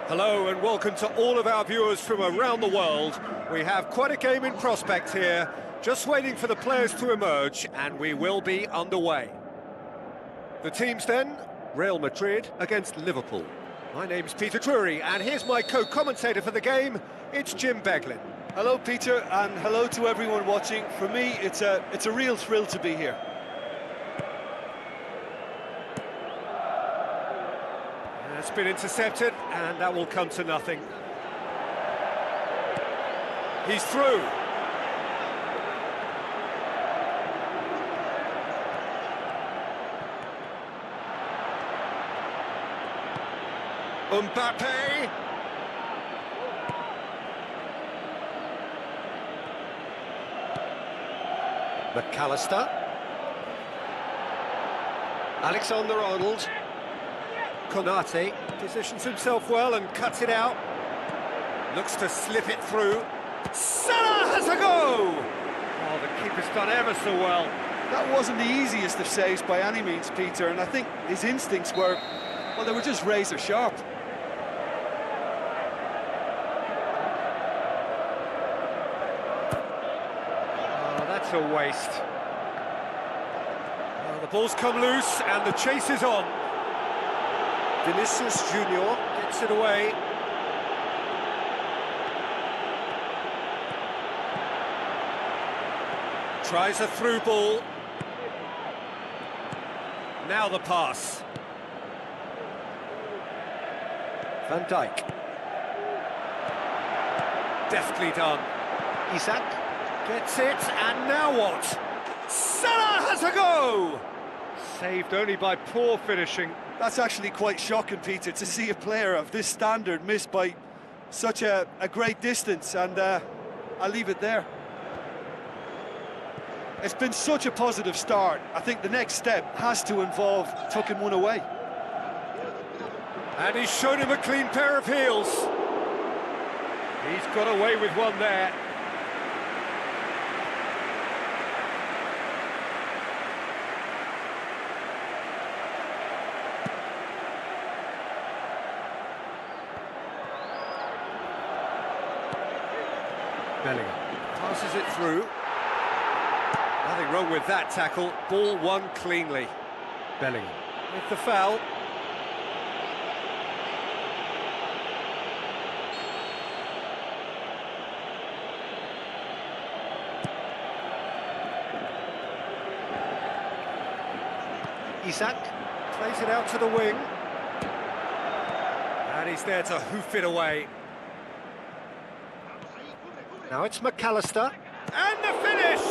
Hello and welcome to all of our viewers from around the world. We have quite a game in prospect here, just waiting for the players to emerge, and we will be underway. The teams then, Real Madrid against Liverpool. My name's Peter Drury, and here's my co-commentator for the game, it's Jim Beglin. Hello Peter, and hello to everyone watching. For me, it's a real thrill to be here. It's been intercepted, and that will come to nothing. He's through. Mbappe. McAllister. Alexander-Arnold. Konate positions himself well and cuts it out. Looks to slip it through. Salah has a go! Oh, the keeper's done ever so well. That wasn't the easiest of saves by any means, Peter, and I think his instincts were, well, they were just razor sharp. Oh, that's a waste. Oh, the ball's come loose and the chase is on. Vinicius Junior gets it away. Tries a through ball. Now the pass. Van Dijk. Deftly done. Isak gets it, and now what? Salah has a go! Saved only by poor finishing. That's actually quite shocking, Peter, to see a player of this standard missed by such a great distance, and I'll leave it there. It's been such a positive start. I think the next step has to involve tucking one away. And he's shown him a clean pair of heels. He's got away with one there. Bellingham passes it through. Nothing wrong with that tackle. Ball won cleanly. Bellingham with the foul. Isak plays it out to the wing. And he's there to hoof it away. Now it's McAllister, and the finish!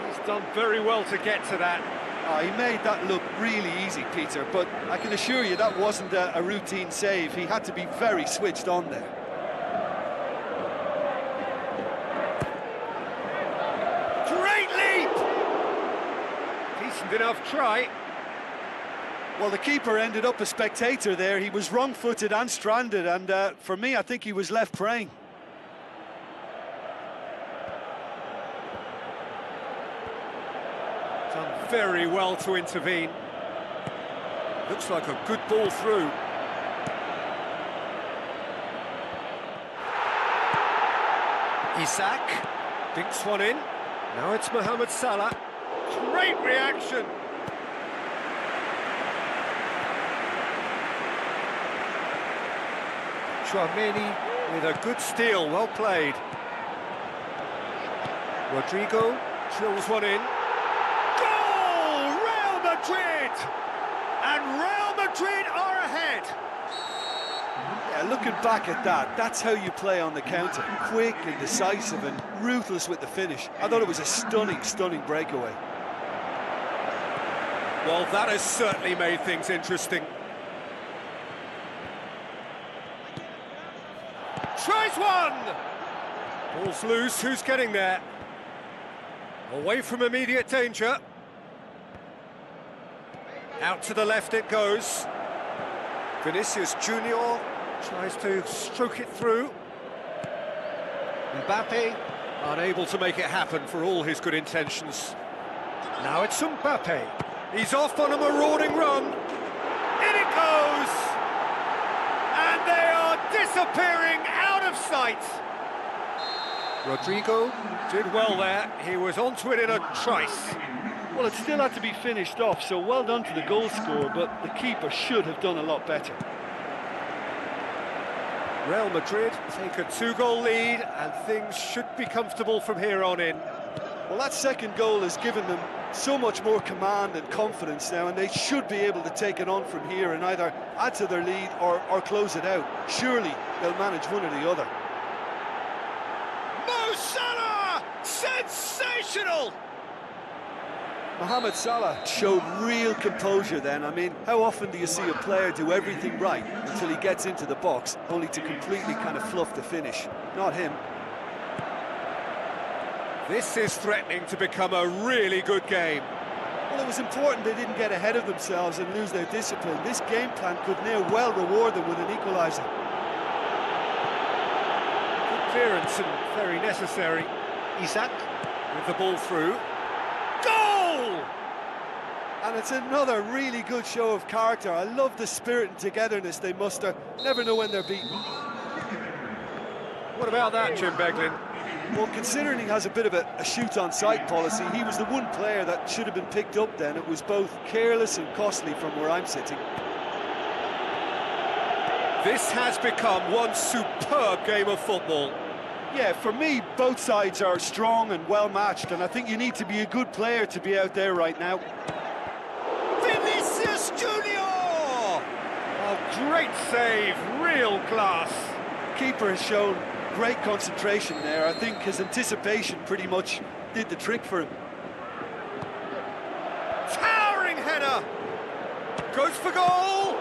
He's done very well to get to that. Oh, he made that look really easy, Peter, but I can assure you that wasn't a routine save. He had to be very switched on there. Great leap! Decent enough try. Well, the keeper ended up a spectator there. He was wrong-footed and stranded, and for me, I think he was left praying. Done very well to intervene. Looks like a good ball through. Isak dinks one in. Now it's Mohamed Salah. Great reaction. Tchouameni with a good steal, well played. Rodrigo drills one in. Madrid! And Real Madrid are ahead! Yeah, looking back at that, that's how you play on the counter. Quick and decisive and ruthless with the finish. I thought it was a stunning breakaway. Well, that has certainly made things interesting. Tries one! Ball's loose, who's getting there? Away from immediate danger. Out to the left it goes. Vinicius Junior tries to stroke it through. Mbappe unable to make it happen for all his good intentions. Now it's Sampai. He's off on a marauding run. In it goes! And they are disappearing out of sight. Rodrigo did well there. He was onto it in a trice. Well, it still had to be finished off, so well done to the goal scorer, but the keeper should have done a lot better. Real Madrid take a 2-goal lead, and things should be comfortable from here on in. Well, that second goal has given them so much more command and confidence now, and they should be able to take it on from here and either add to their lead or close it out. Surely they'll manage one or the other. Mo Salah! Sensational! Mohamed Salah showed real composure then. I mean, how often do you see a player do everything right until he gets into the box, only to completely kind of fluff the finish? Not him. This is threatening to become a really good game. Well, it was important they didn't get ahead of themselves and lose their discipline. This game plan could now well reward them with an equaliser. Good clearance and very necessary. Isak with the ball through. Goal! And it's another really good show of character. I love the spirit and togetherness they muster. Never know when they're beaten. What about that, Jim Beglin? Well, considering he has a bit of a shoot-on-sight policy, he was the one player that should have been picked up then. It was both careless and costly from where I'm sitting. This has become one superb game of football. Yeah, for me, both sides are strong and well-matched, and I think you need to be a good player to be out there right now. Vinicius Junior! A great save, real class. Keeper has shown great concentration there. I think his anticipation pretty much did the trick for him. Towering header! Goes for goal!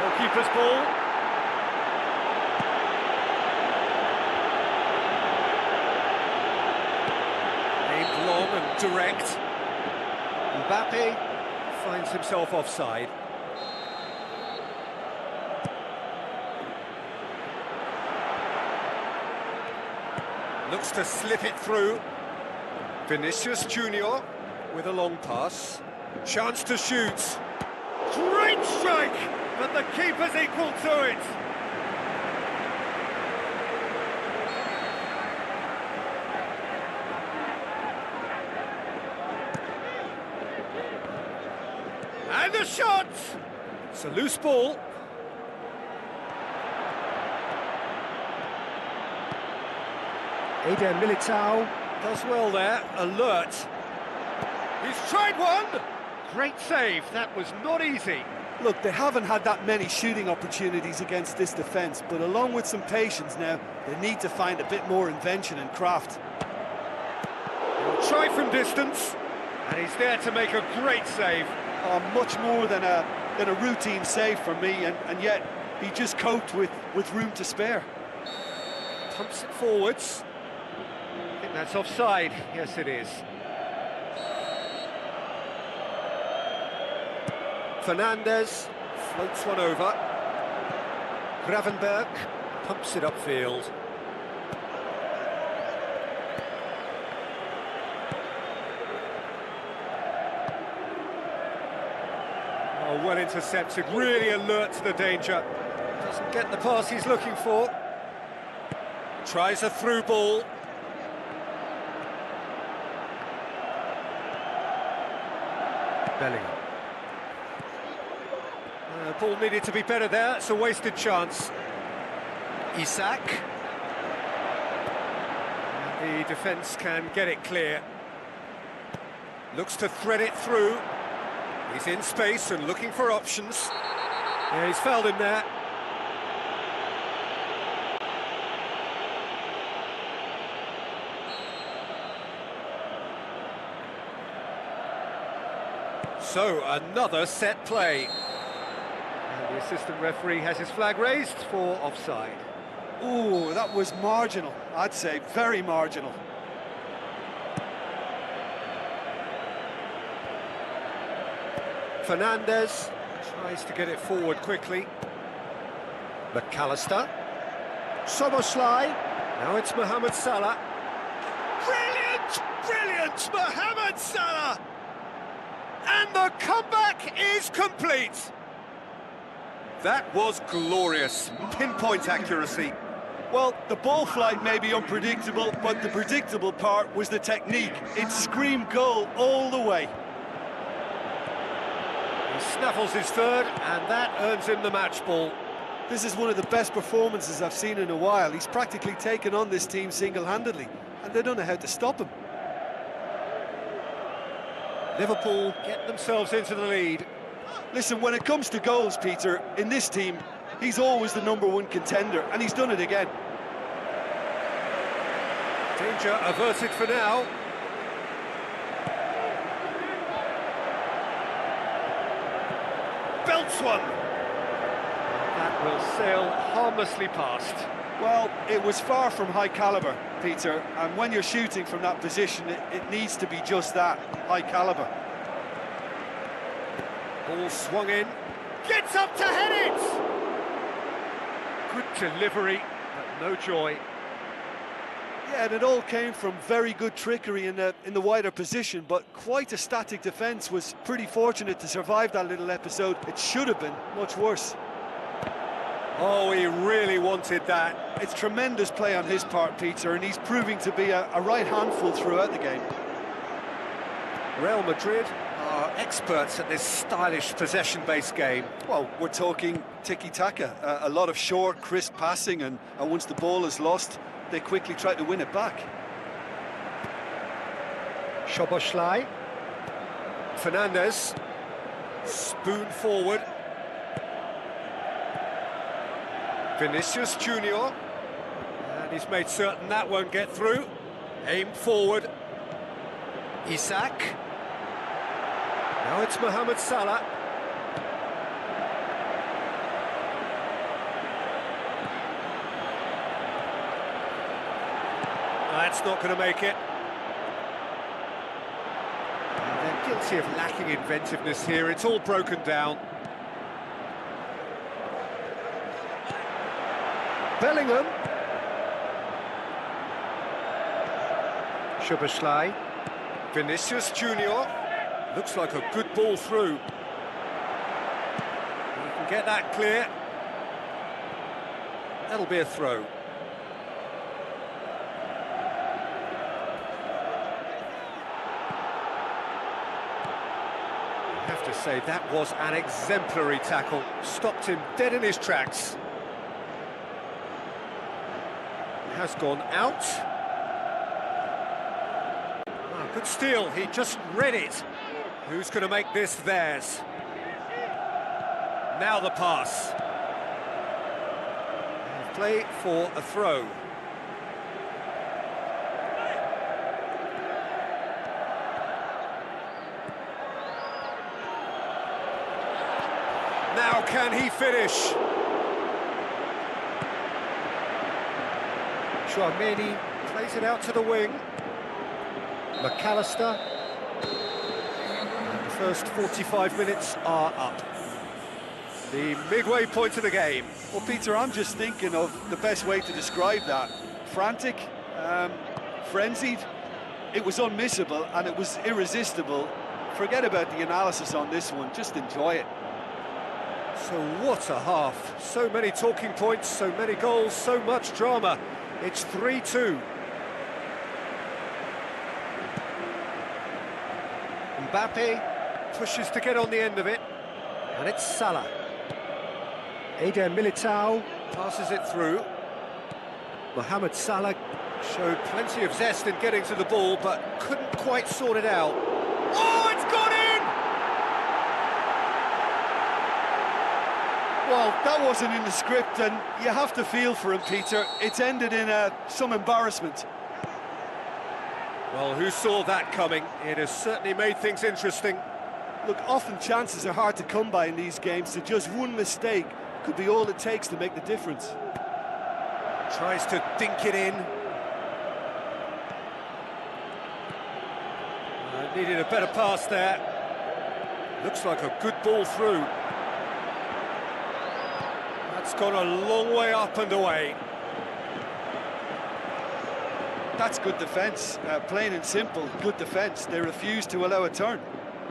Goalkeeper's ball. Aimed long and direct. Mbappe finds himself offside. Looks to slip it through. Vinicius Junior with a long pass. Chance to shoot. Great strike, but the keeper's equal to it. And a shot! It's a loose ball. Eden Militao does well there, alert. He's tried one! Great save, that was not easy. Look, they haven't had that many shooting opportunities against this defence, but along with some patience now, they need to find a bit more invention and craft. He'll try from distance, and he's there to make a great save. Much more than a routine save for me, and yet he just coped with room to spare. Pumps it forwards. I think that's offside. Yes, it is. Fernandez floats one over. Gravenberg pumps it upfield. Oh, well intercepted, really alert to the danger. Doesn't get the pass he's looking for. Tries a through ball. Bellingham. Ball needed to be better there, it's a wasted chance. Isak. And the defence can get it clear. Looks to thread it through. He's in space and looking for options. Yeah, he's fouled him there. So, another set play. And the assistant referee has his flag raised for offside. Ooh, that was marginal, I'd say, very marginal. Fernandez tries to get it forward quickly. McAllister. Soboslai. Now it's Mohamed Salah. Brilliant! Brilliant! Mohamed Salah! And the comeback is complete. That was glorious. Pinpoint accuracy. Well, the ball flight may be unpredictable, but the predictable part was the technique. It screamed goal all the way. He snaffles his third, and that earns him the match ball. This is one of the best performances I've seen in a while. He's practically taken on this team single-handedly, and they don't know how to stop him. Liverpool get themselves into the lead. Listen, when it comes to goals, Peter, in this team, he's always the #1 contender, and he's done it again. Danger averted for now. Belts one. That will sail harmlessly past. Well, it was far from high caliber, Peter, and when you're shooting from that position, it needs to be just that, high caliber. Ball swung in. Gets up to head it! Good delivery, but no joy. Yeah, and it all came from very good trickery in the wider position, but quite a static defence. Was pretty fortunate to survive that little episode. It should have been much worse. Oh, he really wanted that. It's tremendous play on his part, Peter, and he's proving to be a right handful throughout the game. Real Madrid are experts at this stylish possession-based game. Well, we're talking tiki-taka, a lot of short, crisp passing, and once the ball is lost, they quickly try to win it back. Szoboszlai. Fernandez. Spoon forward. Vinicius Junior. And he's made certain that won't get through. Aim forward. Isak. Now it's Mohamed Salah. That's not going to make it. And they're guilty of lacking inventiveness here. It's all broken down. Bellingham. Szoboszlai. Vinicius Junior. Looks like a good ball through. You can get that clear. That'll be a throw. I have to say, that was an exemplary tackle. Stopped him dead in his tracks. Has gone out. Oh, good steal, he just read it. Who's going to make this theirs? Now the pass. Play for a throw. Now can he finish? Tchouaméni plays it out to the wing. McAllister. And the first 45 minutes are up. The midway point of the game. Well, Peter, I'm just thinking of the best way to describe that. Frantic, frenzied. It was unmissable and it was irresistible. Forget about the analysis on this one, just enjoy it. So what a half. So many talking points, so many goals, so much drama. It's 3-2. Mbappe pushes to get on the end of it. And it's Salah. Eder Militao passes it through. Mohamed Salah showed plenty of zest in getting to the ball, but couldn't quite sort it out. Oh, it's gone in! Well, that wasn't in the script, and you have to feel for him, Peter. It's ended in some embarrassment. Well, who saw that coming? It has certainly made things interesting. Look, often chances are hard to come by in these games, so just one mistake could be all it takes to make the difference. Tries to dink it in. Needed a better pass there. Looks like a good ball through. That's gone a long way up and away. That's good defence, plain and simple, good defence. They refuse to allow a turn.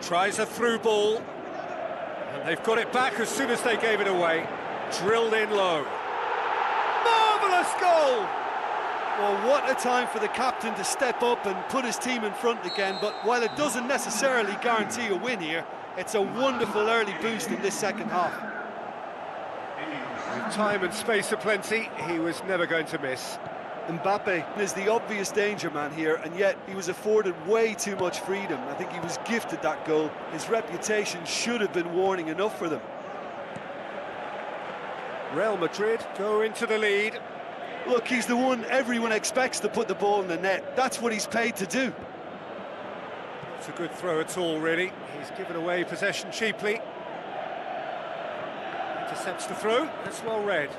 Tries a through ball. And they've got it back as soon as they gave it away. Drilled in low. Marvellous goal! Well, what a time for the captain to step up and put his team in front again, but while it doesn't necessarily guarantee a win here, it's a wonderful early boost in this second half. With time and space aplenty, he was never going to miss. Mbappe is the obvious danger man here, and yet he was afforded way too much freedom. I think he was gifted that goal. His reputation should have been warning enough for them. Real Madrid go into the lead. Look, he's the one everyone expects to put the ball in the net. That's what he's paid to do. It's a good throw at all, really. He's given away possession cheaply. Intercepts the throw. That's well read.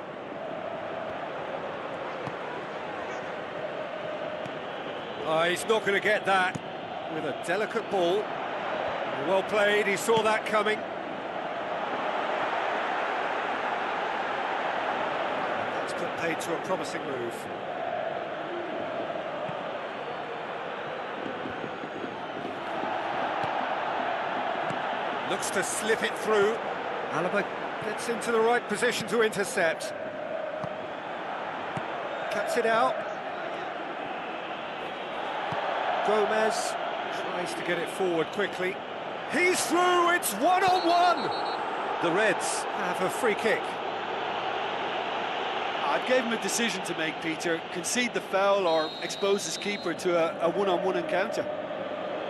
Oh, he's not going to get that with a delicate ball. Well played, he saw that coming. That's put paid to a promising move. Looks to slip it through. Alaba gets into the right position to intercept. Cuts it out. Gomez tries to get it forward quickly. He's through, it's one-on-one! The Reds have a free kick. I'd give him a decision to make, Peter. Concede the foul or expose his keeper to a one-on-one encounter.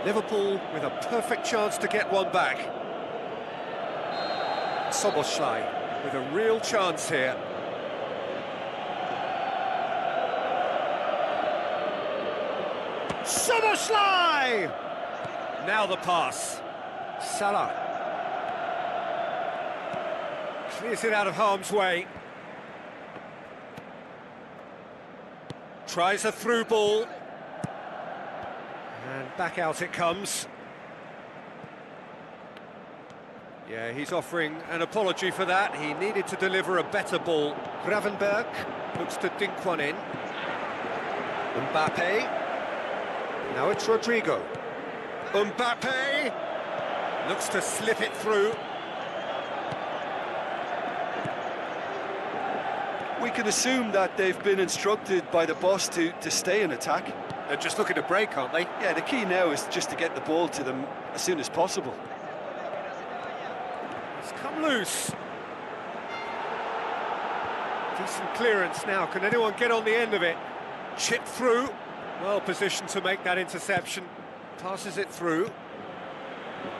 Liverpool with a perfect chance to get one back. Soboslai with a real chance here. Soboslai! Now the pass. Salah. Clears it out of harm's way. Tries a through ball. And back out it comes. Yeah, he's offering an apology for that. He needed to deliver a better ball. Gravenberg looks to dink one in. Mbappe. Now it's Rodrigo. Mbappe looks to slip it through. We can assume that they've been instructed by the boss to stay in attack. They're just looking to break, aren't they? Yeah, the key now is just to get the ball to them as soon as possible. It's come loose. Decent clearance now. Can anyone get on the end of it? Chip through. Well positioned to make that interception. Passes it through. It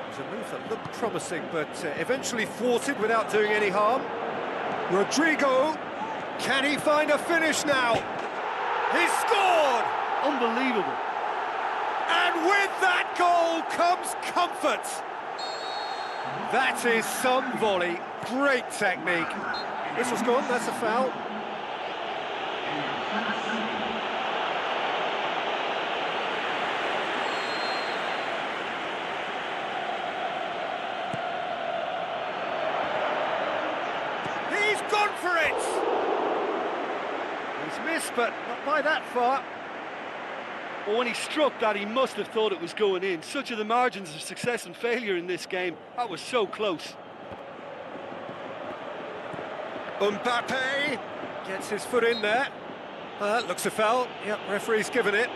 was a move that looked promising, but eventually thwarted without doing any harm. Rodrigo, can he find a finish now? He's scored! Unbelievable. And with that goal comes comfort. That is some volley. Great technique. This was gone, that's a foul. Gone for it! He's missed, but not by that far. Well, when he struck that, he must have thought it was going in. Such are the margins of success and failure in this game. That was so close. Mbappe gets his foot in there. Looks a foul. Yep, referee's given it.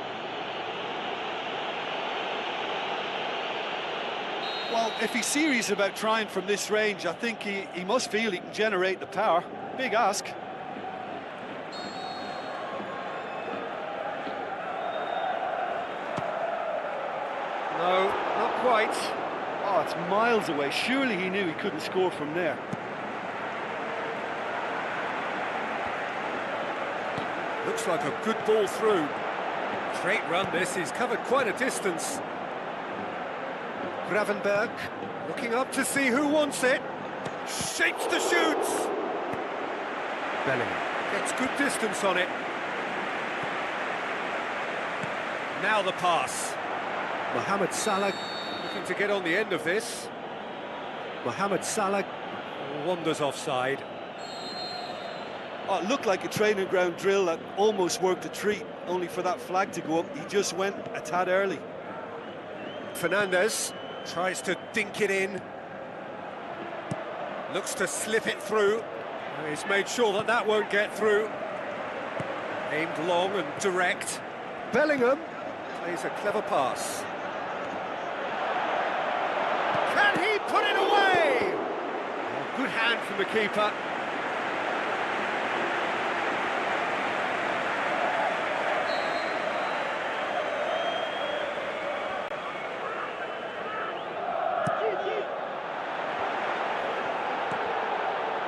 Well, if he's serious about trying from this range, I think he must feel he can generate the power. Big ask. No, not quite. Oh, it's miles away. Surely he knew he couldn't score from there. Looks like a good ball through. Great run this, he's covered quite a distance. Gravenberg looking up to see who wants it. Shapes the shoots. Bellingham gets good distance on it. Now the pass. Mohamed Salah looking to get on the end of this. Mohamed Salah wanders offside. Oh, it looked like a training ground drill that almost worked a treat, only for that flag to go up. He just went a tad early. Fernandez tries to dink it in. Looks to slip it through. He's made sure that that won't get through. Aimed long and direct. Bellingham plays a clever pass. Can he put it away? Oh, good hand from the keeper.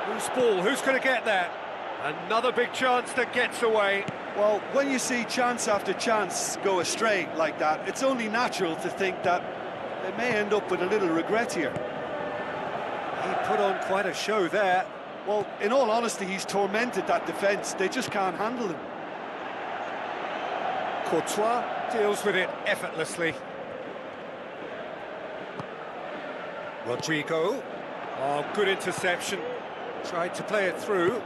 Loose ball, who's going to get that? Another big chance that gets away. Well, when you see chance after chance go astray like that, it's only natural to think that they may end up with a little regret here. He put on quite a show there. Well, in all honesty, he's tormented that defence. They just can't handle him. Courtois deals with it effortlessly. Rodrigo. Oh, good interception. Tried to play it through.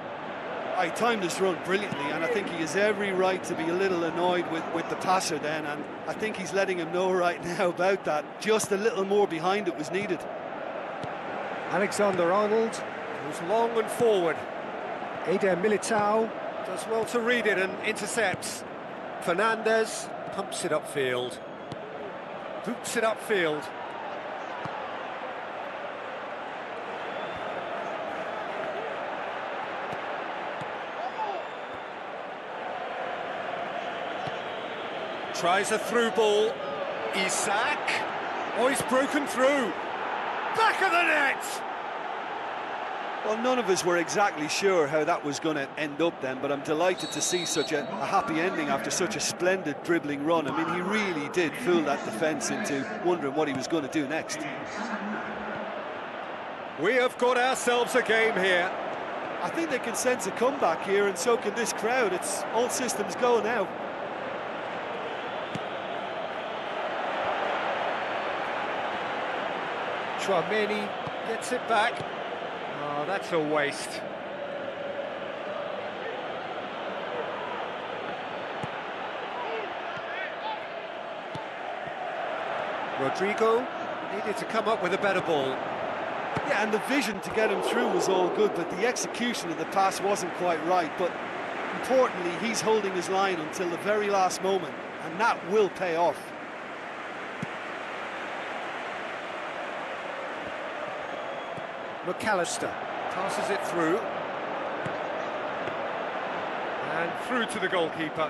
He timed this run brilliantly, and I think he has every right to be a little annoyed with the passer then, and I think he's letting him know right now about that. Just a little more behind it was needed. Alexander-Arnold goes long and forward. Eder Militao does well to read it and intercepts. Fernandez pumps it upfield. Boots it upfield. Tries a through ball. Isak. Oh, he's broken through. Back of the net! Well, none of us were exactly sure how that was going to end up then, but I'm delighted to see such a happy ending after such a splendid dribbling run. I mean, he really did fool that defence into wondering what he was going to do next. We have got ourselves a game here. I think they can sense a comeback here, and so can this crowd. It's all systems go now. Chouameni gets it back. Oh, that's a waste. Rodrigo needed to come up with a better ball. Yeah, and the vision to get him through was all good, but the execution of the pass wasn't quite right. But importantly, he's holding his line until the very last moment, and that will pay off. McAllister passes it through. And through to the goalkeeper.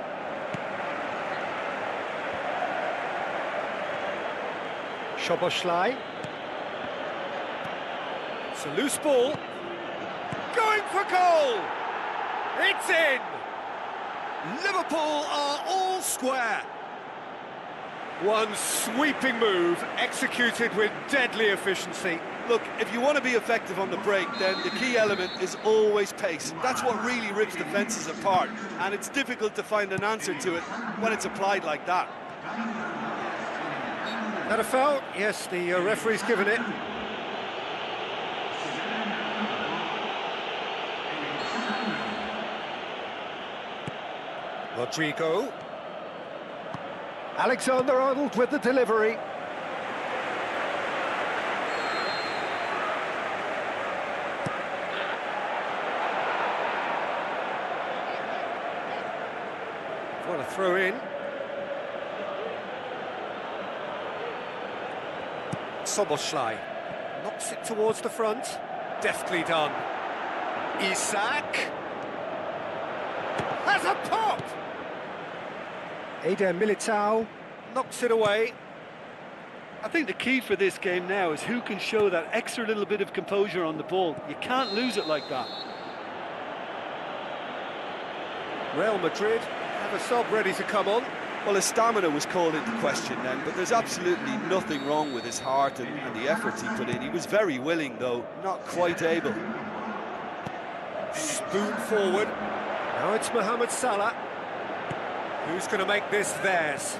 Szoboszlai. It's a loose ball. Going for goal! It's in! Liverpool are all square. One sweeping move, executed with deadly efficiency. Look, if you want to be effective on the break, then the key element is always pace. That's what really rips defences apart, and it's difficult to find an answer to it when it's applied like that. That a foul? Yes, the referee's given it. Rodrigo. Alexander-Arnold with the delivery. What a throw in. Szoboszlai knocks it towards the front. Deftly done. Isak has a pop. Eder Militao knocks it away. I think the key for this game now is who can show that extra little bit of composure on the ball. You can't lose it like that. Real Madrid have a sub ready to come on. Well, his stamina was called into question then, but there's absolutely nothing wrong with his heart and the efforts he put in. He was very willing, though, not quite able. Spoon forward. Now it's Mohamed Salah. Who's going to make this theirs?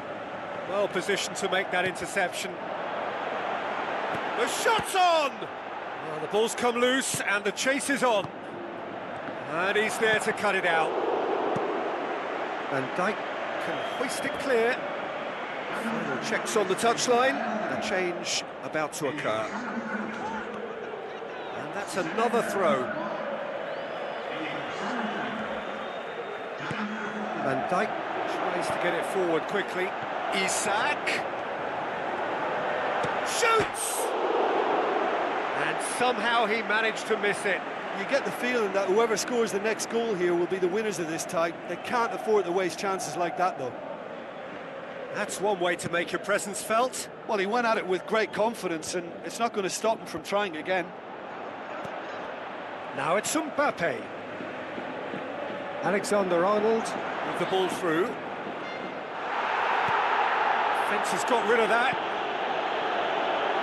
Well positioned to make that interception. The shot's on! Well, the ball's come loose and the chase is on. And he's there to cut it out. Van Dijk can hoist it clear. Final checks on the touchline. A change about to occur. And that's another throw. Van Dijk tries to get it forward quickly. Isak shoots! And somehow he managed to miss it. You get the feeling that whoever scores the next goal here will be the winners of this tie. They can't afford to waste chances like that, though. That's one way to make your presence felt. Well, he went at it with great confidence, and it's not going to stop him from trying again. Now it's Sampai. Alexander-Arnold with the ball through. Fence has got rid of that.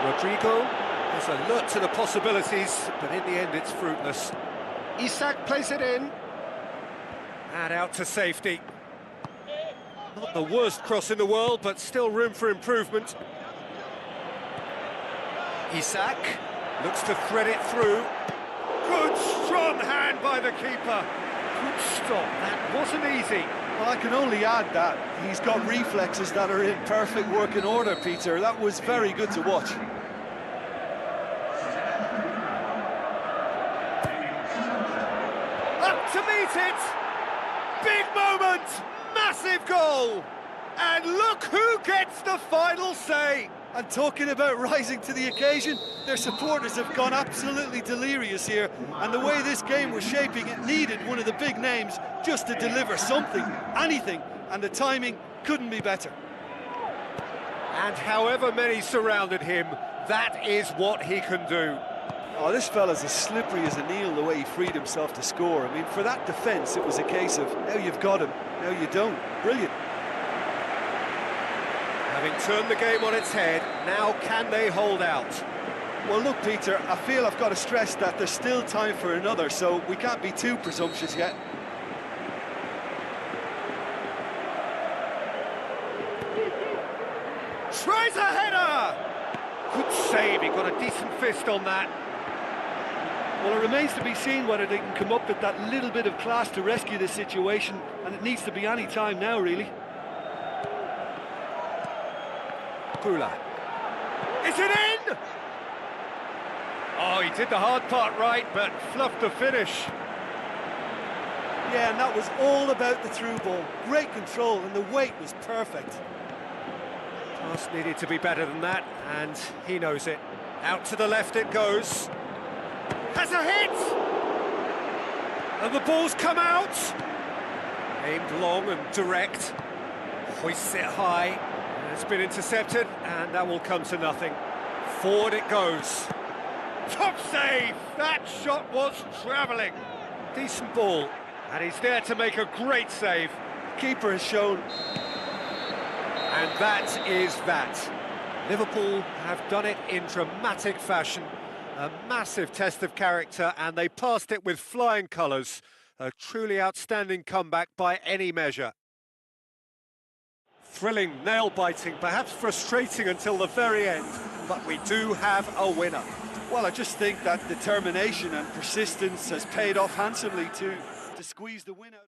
Rodrigo is alert to the possibilities, but in the end it's fruitless. Isak plays it in. And out to safety. Not the worst cross in the world, but still room for improvement. Isak looks to thread it through. Good strong hand by the keeper. Good stop, that wasn't easy. Well, I can only add that he's got reflexes that are in perfect working order, Peter. That was very good to watch. Up to meet it! Big moment! Massive goal! And look who gets the final say! And talking about rising to the occasion, their supporters have gone absolutely delirious here, and the way this game was shaping, it needed one of the big names just to deliver something, anything, and the timing couldn't be better. And however many surrounded him, that is what he can do. Oh, this fella's as slippery as an eel the way he freed himself to score. I mean, for that defence, it was a case of, now you've got him, now you don't. Brilliant. Having turned the game on its head, now can they hold out? Well, look, Peter, I feel I've got to stress that there's still time for another, so we can't be too presumptuous yet. Tries a header! Good save, he got a decent fist on that. Well, it remains to be seen whether they can come up with that little bit of class to rescue this situation, and it needs to be any time now, really. Pula. Is it in? Oh, he did the hard part right, but fluffed the finish. Yeah, and that was all about the through ball. Great control, and the weight was perfect. Pass needed to be better than that, and he knows it. Out to the left it goes. Has a hit! And the ball's come out. Aimed long and direct. Hoists it high. It's been intercepted, and that will come to nothing. Forward it goes. Top save! That shot was travelling. Decent ball, and he's there to make a great save. Keeper has shown. And that is that. Liverpool have done it in dramatic fashion. A massive test of character, and they passed it with flying colours. A truly outstanding comeback by any measure. Thrilling, nail-biting, perhaps frustrating until the very end, but we do have a winner. Well, I just think that determination and persistence has paid off handsomely to squeeze the win out.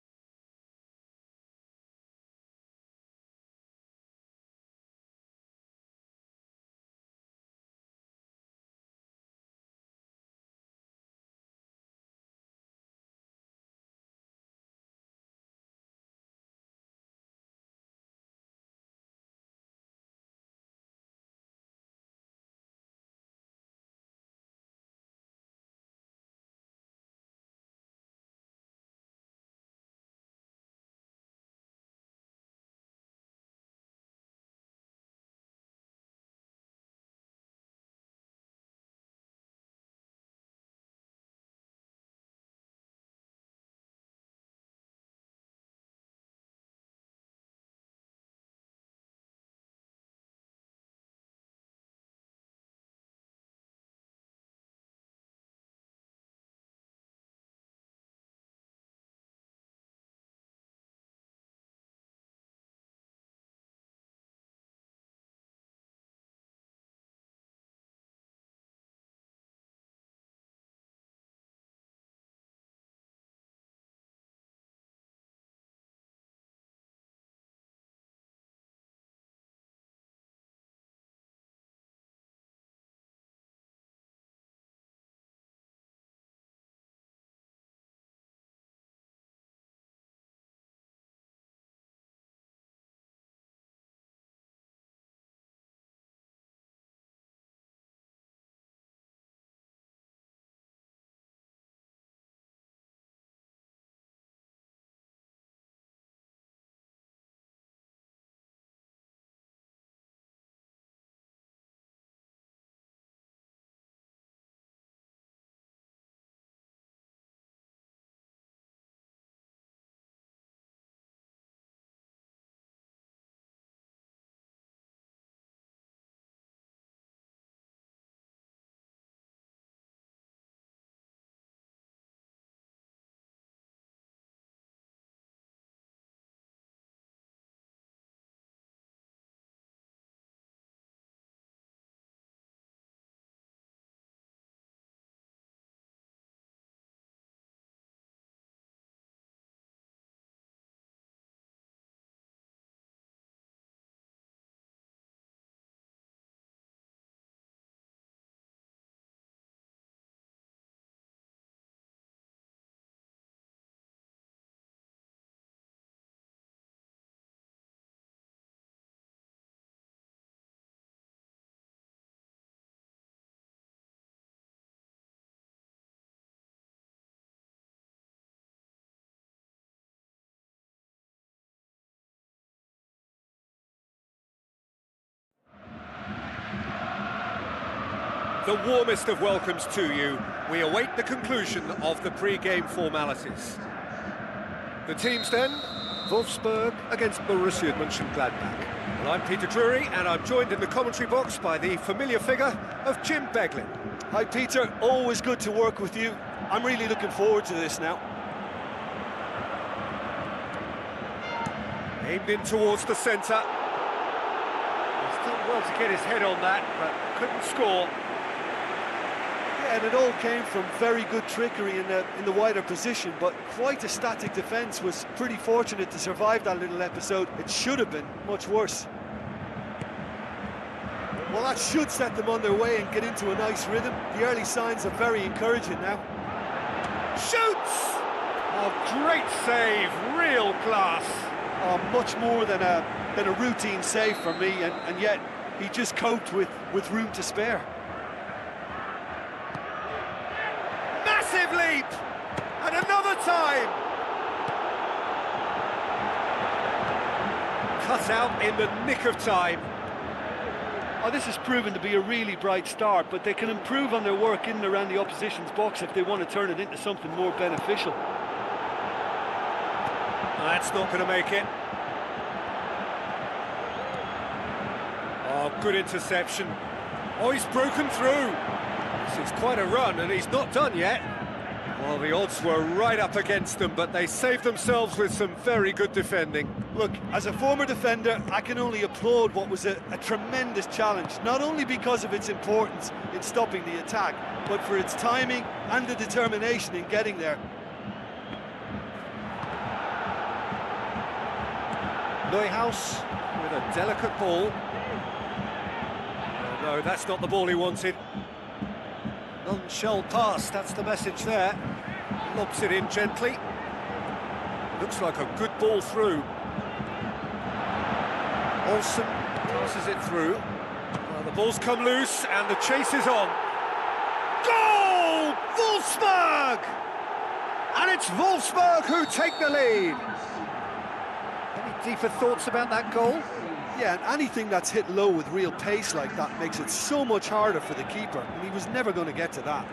The warmest of welcomes to you. We await the conclusion of the pre-game formalities. The teams then, Wolfsburg against Borussia Mönchengladbach. Well, I'm Peter Drury, and I'm joined in the commentary box by the familiar figure of Jim Beglin. Hi Peter, always good to work with you. I'm really looking forward to this now. Aimed in towards the centre. He's done well to get his head on that, but couldn't score. Yeah, and it all came from very good trickery in the wider position, but quite a static defence. Was pretty fortunate to survive that little episode. It should have been much worse. Well, that should set them on their way and get into a nice rhythm. The early signs are very encouraging now. Shoots! Oh, great save, real class. Oh, much more than a routine save for me, and yet he just coped with room to spare. Massive leap! And another time! Cut out in the nick of time. Oh, this has proven to be a really bright start, but they can improve on their work in and around the opposition's box if they want to turn it into something more beneficial. That's not going to make it. Oh, good interception. Oh, he's broken through. This is quite a run, and he's not done yet. Well, the odds were right up against them, but they saved themselves with some very good defending. Look, as a former defender, I can only applaud what was a tremendous challenge, not only because of its importance in stopping the attack, but for its timing and the determination in getting there. Neuhaus with a delicate ball. Oh, no, that's not the ball he wanted. None shall pass, that's the message there. Lobs it in gently. Looks like a good ball through. Olsen passes it through. Well, the ball's come loose and the chase is on. Goal! Wolfsburg! And it's Wolfsburg who take the lead. Any deeper thoughts about that goal? Yeah, and anything that's hit low with real pace like that makes it so much harder for the keeper, and he was never going to get to that.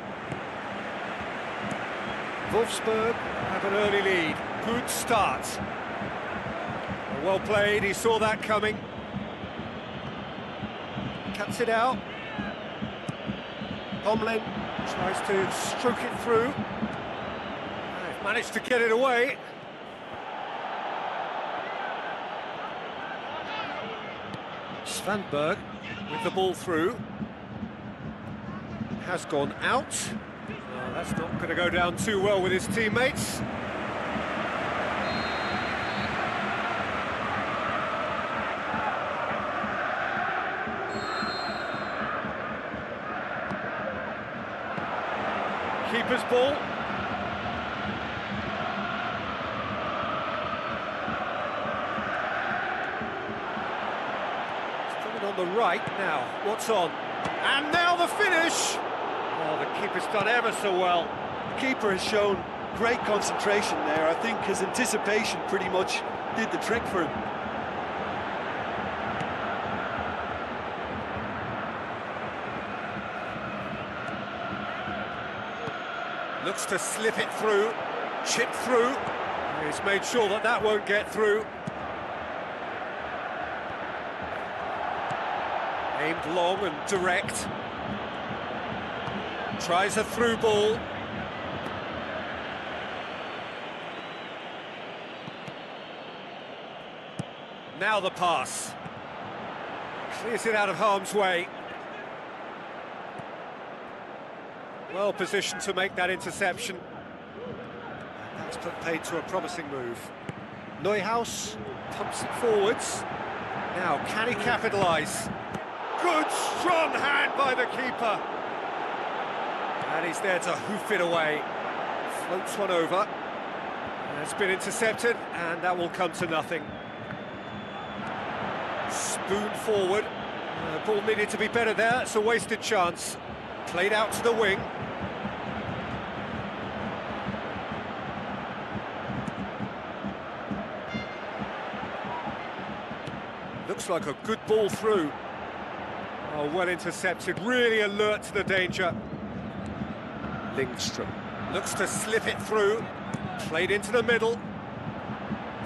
Wolfsburg have an early lead. Good start. Well played, he saw that coming. Cuts it out. Tomlin tries to stroke it through. They've managed to get it away. Svanberg with the ball through. Has gone out. That's not going to go down too well with his teammates. Keeper's ball. On the right now, what's on? And now the finish! Oh, the keeper's done ever so well. The keeper has shown great concentration there. I think his anticipation pretty much did the trick for him. Looks to slip it through, chip through. He's made sure that that won't get through. Aimed long and direct. Tries a through ball. Now the pass. Clears it out of harm's way. Well positioned to make that interception. That's put paid to a promising move. Neuhaus pumps it forwards. Now, can he capitalise? Good, strong hand by the keeper. And he's there to hoof it away. Floats one over. It's been intercepted, and that will come to nothing. Spoon forward. Ball needed to be better there. It's a wasted chance. Played out to the wing. Looks like a good ball through. Oh, well intercepted, really alert to the danger. Lindstrom. Looks to slip it through. Played into the middle.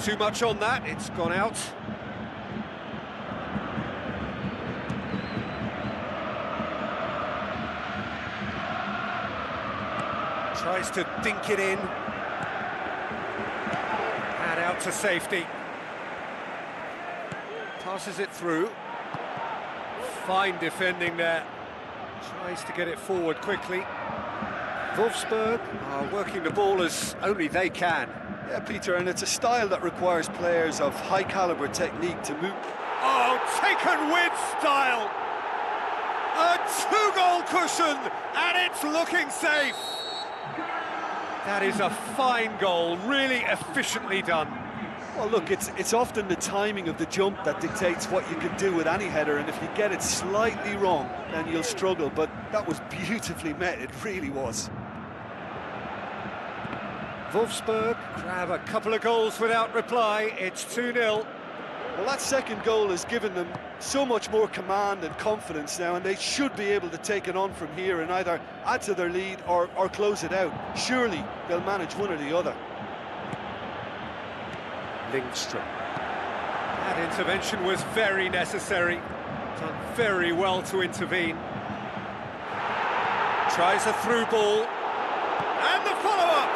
Too much on that, it's gone out. Tries to dink it in. And out to safety. Passes it through. Fine defending there. Tries to get it forward quickly. Wolfsburg are working the ball as only they can. Yeah, Peter, and it's a style that requires players of high-caliber technique to move. Oh, taken with style! A two-goal cushion, and it's looking safe! That is a fine goal, really efficiently done. Well, look, it's often the timing of the jump that dictates what you can do with any header, and if you get it slightly wrong, then you'll struggle, but that was beautifully met, it really was. Wolfsburg grab a couple of goals without reply, it's 2-0. Well, that second goal has given them so much more command and confidence now, and they should be able to take it on from here and either add to their lead or close it out. Surely they'll manage one or the other. Lindstrom. That intervention was very necessary. Done very well to intervene. Tries a through ball. And the follow-up!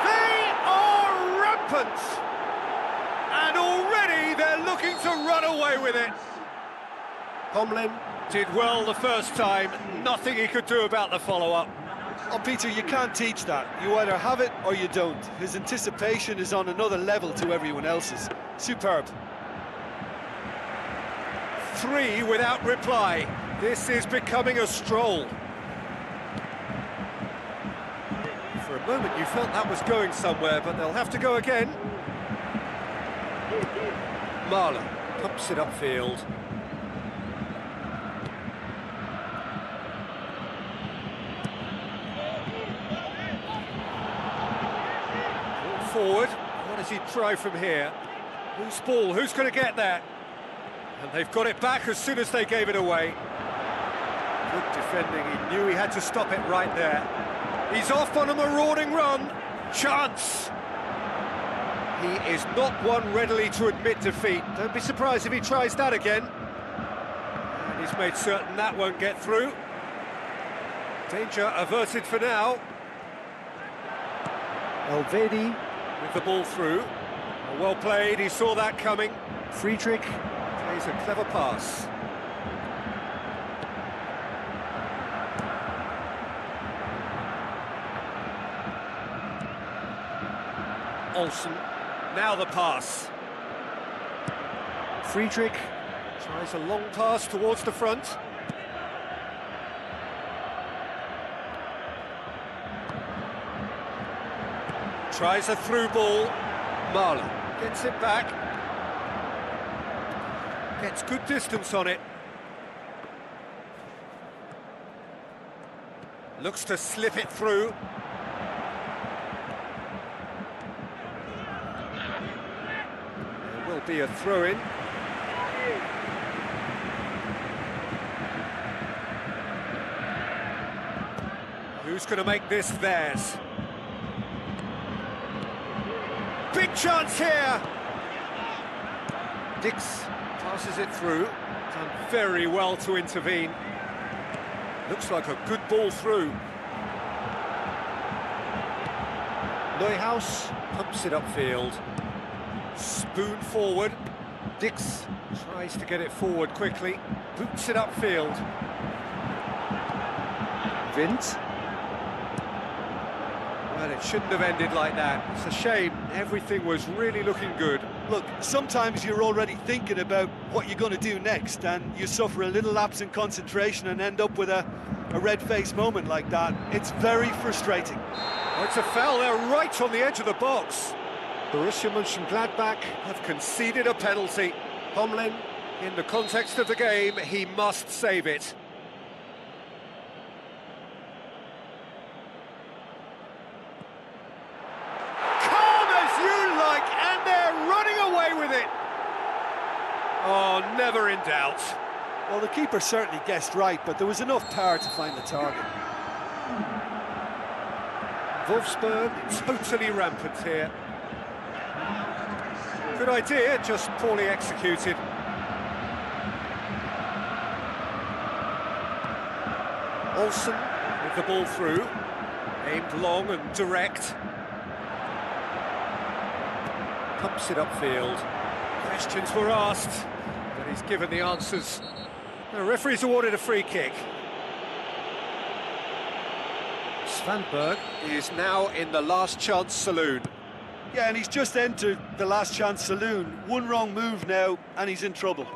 They are rampant! And already they're looking to run away with it. Tomlin did well the first time. Nothing he could do about the follow-up. Oh, Peter, you can't teach that. You either have it or you don't. His anticipation is on another level to everyone else's. Superb. 3 without reply. This is becoming a stroll. For a moment you felt that was going somewhere, but they'll have to go again. Marler pumps it upfield. Forward, what does he try from here? Whose ball, who's going to get there? And they've got it back as soon as they gave it away. Good defending, he knew he had to stop it right there. He's off on a marauding run. Chance! He is not one readily to admit defeat. Don't be surprised if he tries that again. And he's made certain that won't get through. Danger averted for now. Elvedi with the ball through. Well played, he saw that coming. Friedrich plays a clever pass. Olsen, now the pass. Friedrich tries a long pass towards the front. Tries a through ball. Marler gets it back. Gets good distance on it. Looks to slip it through. There will be a throw-in. Who's going to make this theirs? Big chance here! Dix passes it through. Done very well to intervene. Looks like a good ball through. Neuhaus pumps it upfield. Spoon forward. Dix tries to get it forward quickly. Boots it upfield. Vint. Well, it shouldn't have ended like that. It's a shame. Everything was really looking good. Look, sometimes you're already thinking about what you're going to do next, and you suffer a little lapse in concentration and end up with a red-faced moment like that. It's very frustrating. Oh, it's a foul there right on the edge of the box. Borussia Mönchengladbach have conceded a penalty. Tomlin, in the context of the game, he must save it. With it. Oh, never in doubt. Well, the keeper certainly guessed right, but there was enough power to find the target. Wolfsburg totally rampant here. Good idea, just poorly executed. Olsen with the ball through, aimed long and direct. Pumps it upfield. Questions were asked, but he's given the answers. The referee's awarded a free kick. Svanberg is now in the last chance saloon. Yeah, and he's just entered the last chance saloon. One wrong move now, and he's in trouble.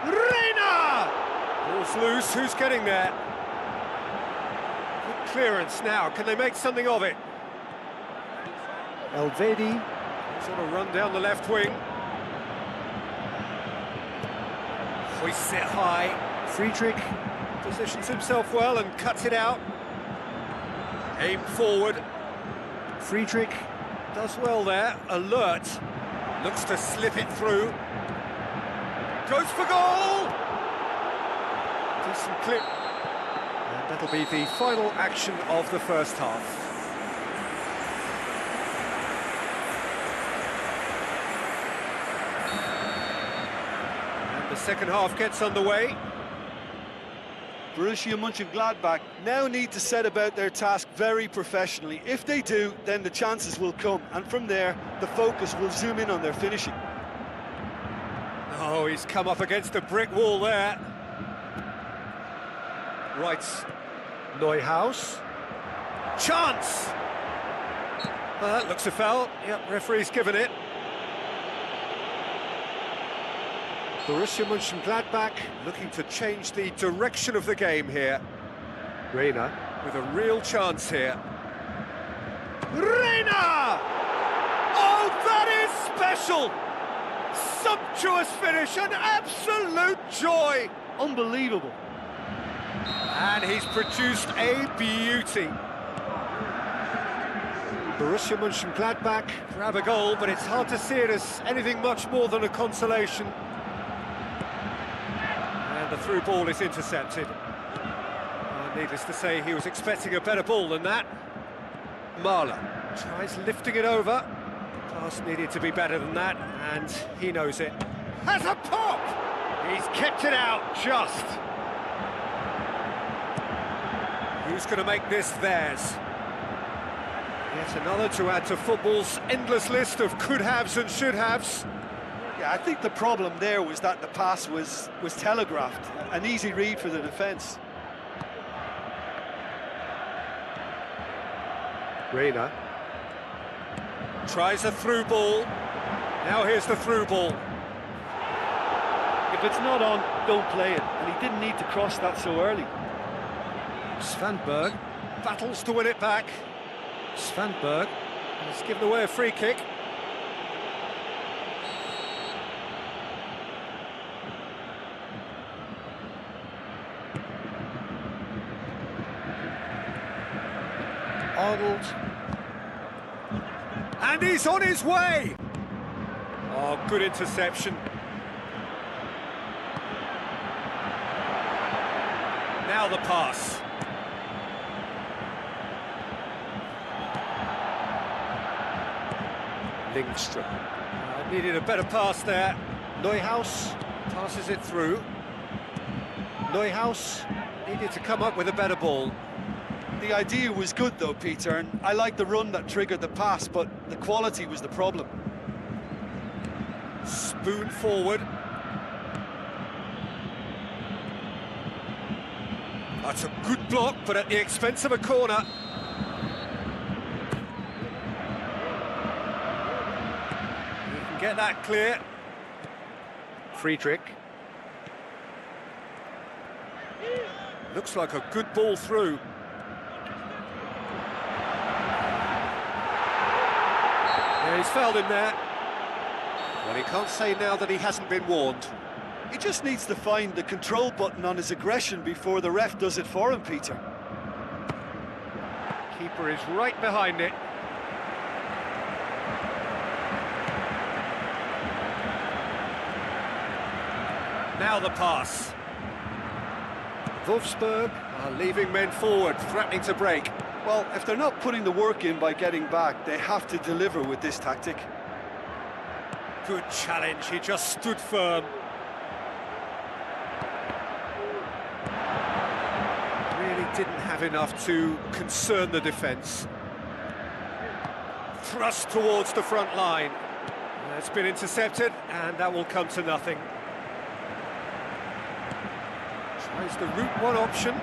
Reina! Ball's loose, who's getting there? Good clearance now, can they make something of it? Elvedi. He's on a run down the left wing. Hoists it high. Friedrich positions himself well and cuts it out. Aim forward. Friedrich does well there, alert. Looks to slip it through. Goes for goal! Decent clip. And that'll be the final action of the first half. And the second half gets underway. Borussia Mönchengladbach now need to set about their task very professionally. If they do, then the chances will come, and from there, the focus will zoom in on their finishing. Oh, he's come up against a brick wall there. Right, Neuhaus. Chance! Well, that looks a foul. Yep, referee's given it. Borussia Mönchengladbach looking to change the direction of the game here. Reina with a real chance here. Reina! Oh, that is special! Sumptuous finish, an absolute joy! Unbelievable. And he's produced a beauty. Borussia Mönchengladbach grab a goal, but it's hard to see it as anything much more than a consolation. And the through ball is intercepted. Needless to say, he was expecting a better ball than that. Mahler tries lifting it over. Pass needed to be better than that, and he knows it. Has a pop! He's kept it out, just. Who's going to make this theirs? Yet another to add to football's endless list of could-haves and should-haves. Yeah, I think the problem there was that the pass was telegraphed. An easy read for the defence. Reina tries a through ball. Now here's the through ball. If it's not on, don't play it. And he didn't need to cross that so early. Svanberg battles to win it back. Svanberg has given away a free kick. Arnold. And he's on his way! Oh, good interception. Now the pass. Lindström. Needed a better pass there. Neuhaus passes it through. Neuhaus needed to come up with a better ball. The idea was good though, Peter, and I like the run that triggered the pass, but the quality was the problem. Spoon forward. That's a good block, but at the expense of a corner. You can get that clear. Friedrich. Looks like a good ball through. Yeah, he's fouled him there. Well, he can't say now that he hasn't been warned. He just needs to find the control button on his aggression before the ref does it for him, Peter. Keeper is right behind it. Now the pass. Wolfsburg are leaving men forward, threatening to break. Well, if they're not putting the work in by getting back, they have to deliver with this tactic. Good challenge, he just stood firm. Really didn't have enough to concern the defence. Thrust towards the front line. It's been intercepted, and that will come to nothing. Tries the route one option.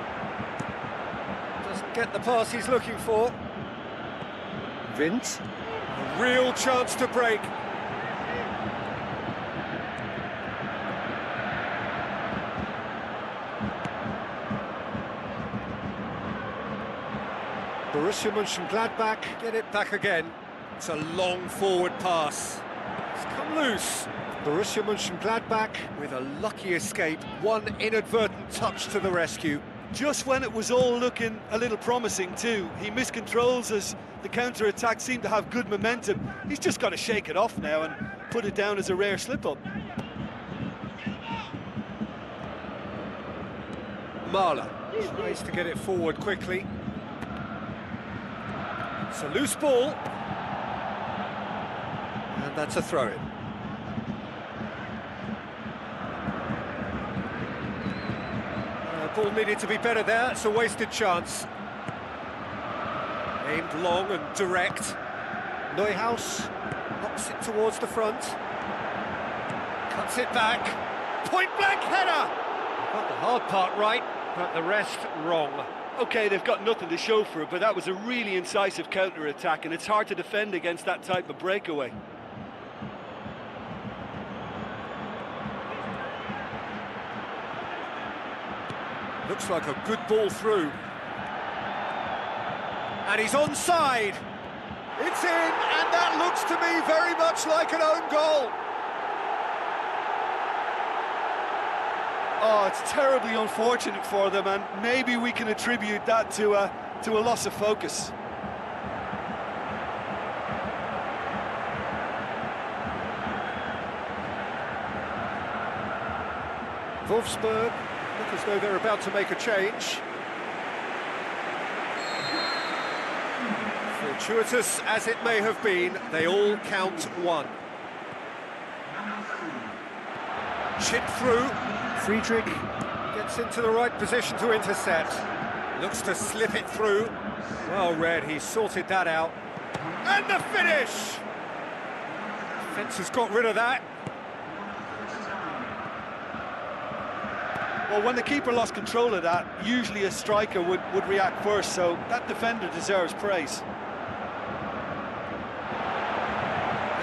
Doesn't get the pass he's looking for. Vince? A real chance to break. Borussia Mönchengladbach get it back again. It's a long forward pass. It's come loose. Borussia Mönchengladbach with a lucky escape. One inadvertent touch to the rescue. Just when it was all looking a little promising too, he miscontrols as the counter-attack seemed to have good momentum. He's just got to shake it off now and put it down as a rare slip-up. Mahler tries to get it forward quickly. It's a loose ball. And that's a throw-in. Ball needed to be better there, it's a wasted chance. Aimed long and direct. Neuhaus knocks it towards the front. Cuts it back. Point-blank header! Got the hard part right, but the rest wrong. OK, they've got nothing to show for it, but that was a really incisive counter-attack, and it's hard to defend against that type of breakaway. Looks like a good ball through. And he's onside. It's in, and that looks to me very much like an own goal. Oh, it's terribly unfortunate for them, and maybe we can attribute that to a loss of focus. Wolfsburg look as though they're about to make a change. Fortuitous as it may have been, they all count one. Chip through. Friedrich gets into the right position to intercept. Looks to slip it through. Well read, he sorted that out. And the finish! Defence has got rid of that. Well, when the keeper lost control of that, usually a striker would react first, so that defender deserves praise.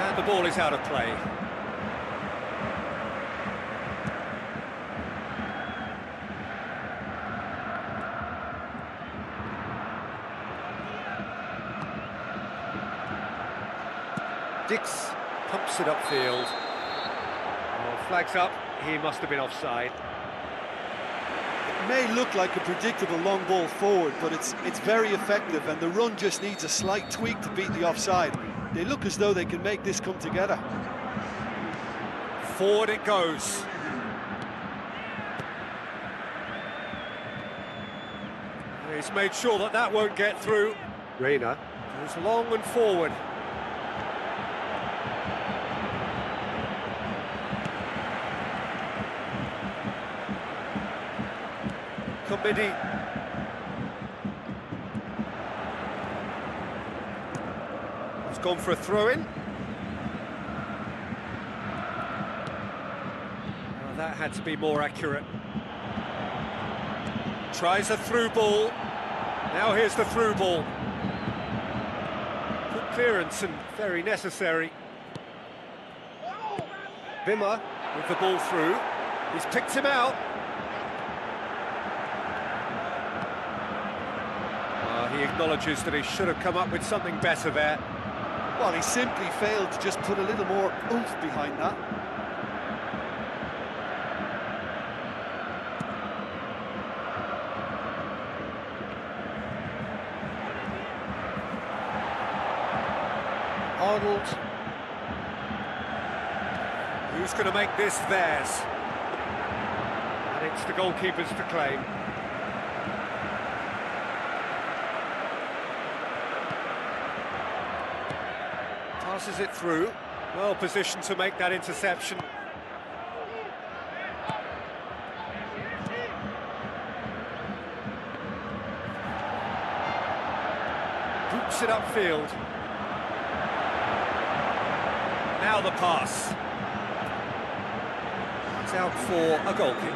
And the ball is out of play. Dix pumps it upfield. Oh, flags up, he must have been offside. It may look like a predictable long ball forward, but it's very effective, and the run just needs a slight tweak to beat the offside. They look as though they can make this come together. Forward it goes. He's made sure that that won't get through. Reina goes long and forward. Committee. He's gone for a throw-in. Well, that had to be more accurate. Tries a through ball. Now here's the through ball. Good clearance and very necessary. Wimmer with the ball through. He's picked him out. He acknowledges that he should have come up with something better there. Well, he simply failed to just put a little more oomph behind that. Arnold. Who's going to make this theirs? It's the goalkeepers to claim. Passes it through. Well positioned to make that interception. Hoops it upfield. Now the pass. It's out for a goal kick.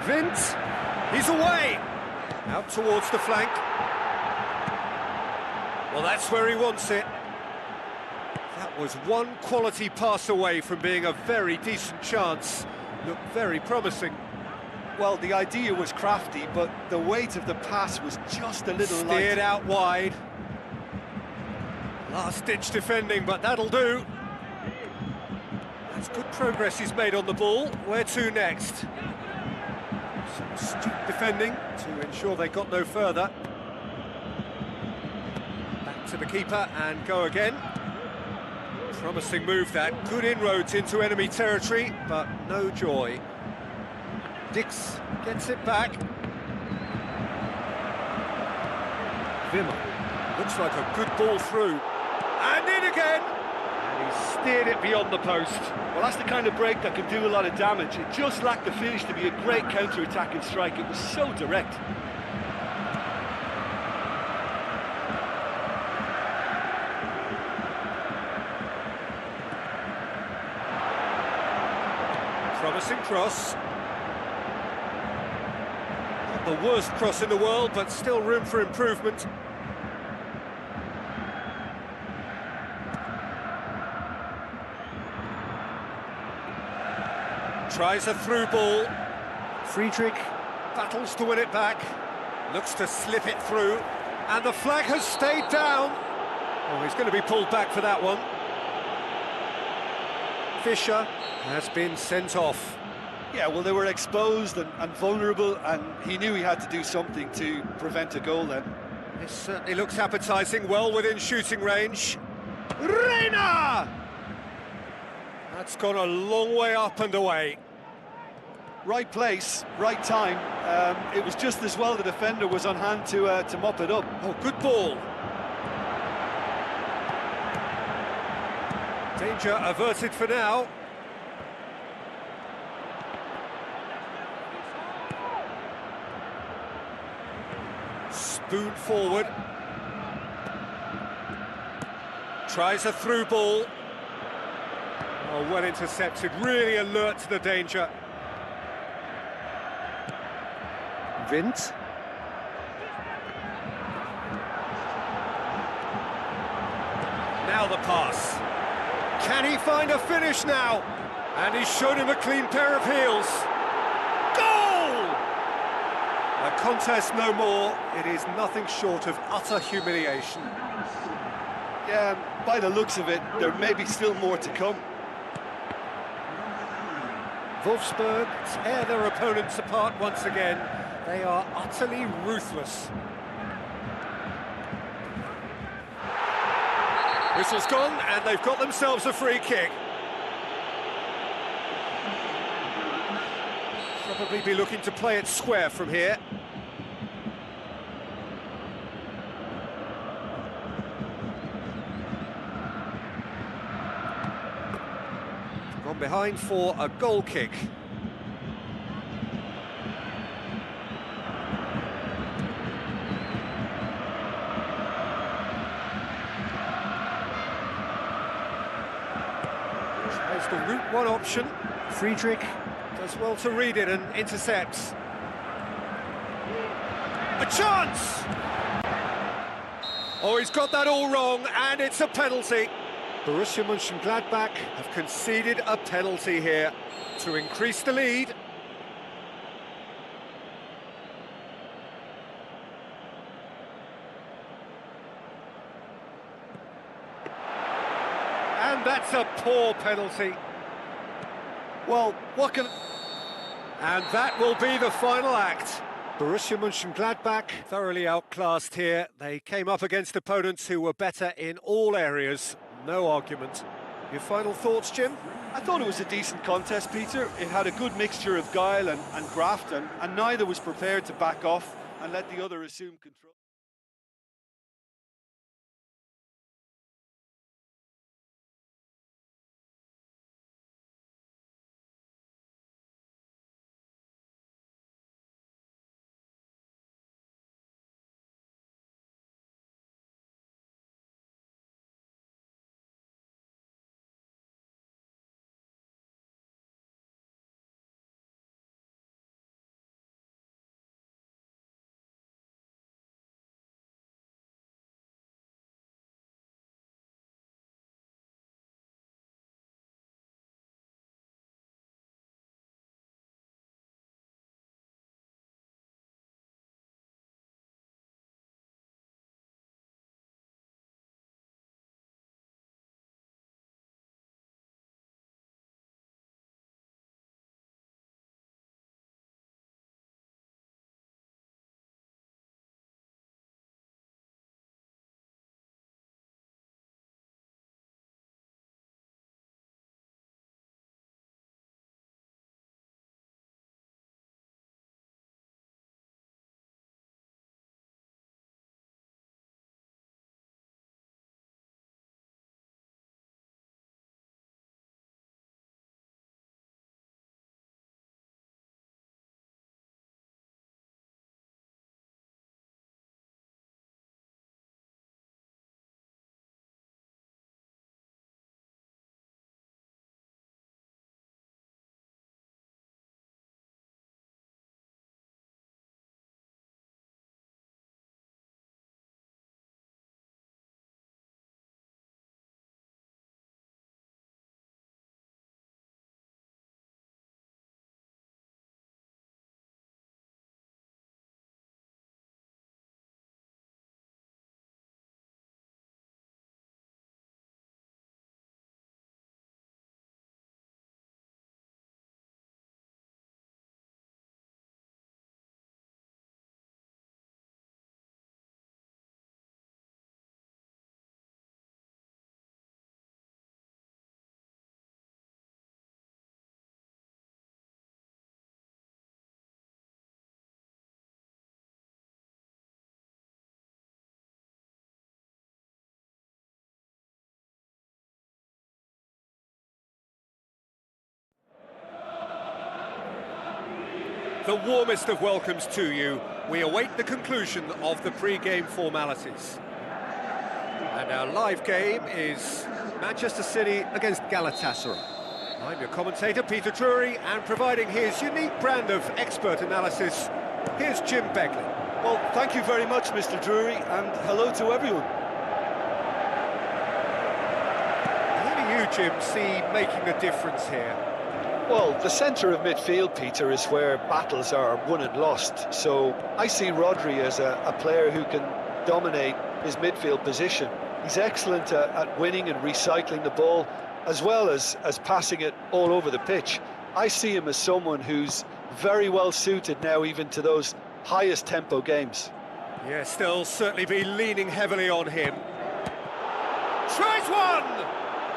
Vint, he's away. Out towards the flank. Well, that's where he wants it. That was one quality pass away from being a very decent chance. Looked very promising. Well, the idea was crafty, but the weight of the pass was just a little light. Steered out wide. Last-ditch defending, but that'll do. That's good progress he's made on the ball. Where to next? Some astute defending to ensure they got no further. Back to the keeper and go again. Promising move that. Good inroads into enemy territory, but no joy. Dix gets it back. Wimmer. Looks like a good ball through. And in again! And he steered it beyond the post. Well, that's the kind of break that can do a lot of damage. It just lacked the finish to be a great counter-attacking strike. It was so direct. Promising cross. Not the worst cross in the world, but still room for improvement. Tries a through ball. Friedrich battles to win it back. Looks to slip it through. And the flag has stayed down. Oh, he's going to be pulled back for that one. Fischer has been sent off. Yeah, well, they were exposed and vulnerable, and he knew he had to do something to prevent a goal then. This certainly looks appetising, well within shooting range. Reina! That's gone a long way up and away. Right place, right time. It was just as well the defender was on hand to mop it up. Oh, good ball. Danger averted for now. Spoon forward. Tries a through ball. Oh, well intercepted, really alert to the danger. Vint. Now the pass. Can he find a finish now? And he's shown him a clean pair of heels. Goal! A contest no more. It is nothing short of utter humiliation. Yeah, by the looks of it, there may be still more to come. Wolfsburg tear their opponents apart once again. They are utterly ruthless. Whistle's gone, and they've got themselves a free kick. Probably be looking to play it square from here. Gone behind for a goal kick. Tries the route one option. Friedrich does well to read it and intercepts. A chance! Oh, he's got that all wrong, and it's a penalty. Borussia Mönchengladbach have conceded a penalty here to increase the lead. And that's a poor penalty. Well, what can... And that will be the final act. Borussia Mönchengladbach thoroughly outclassed here. They came up against opponents who were better in all areas. No argument. Your final thoughts, Jim? I thought it was a decent contest, Peter. It had a good mixture of guile and graft, and neither was prepared to back off and let the other assume control. The warmest of welcomes to you. We await the conclusion of the pre-game formalities. And our live game is Manchester City against Galatasaray. I'm your commentator, Peter Drury, and providing his unique brand of expert analysis, here's Jim Begley. Well, thank you very much, Mr. Drury, and hello to everyone. How do you, Jim, see making the difference here? Well, the centre of midfield, Peter, is where battles are won and lost. So I see Rodri as a player who can dominate his midfield position. He's excellent at winning and recycling the ball, as well as passing it all over the pitch. I see him as someone who's very well suited now even to those highest tempo games. Yeah, still certainly be leaning heavily on him. Tries one!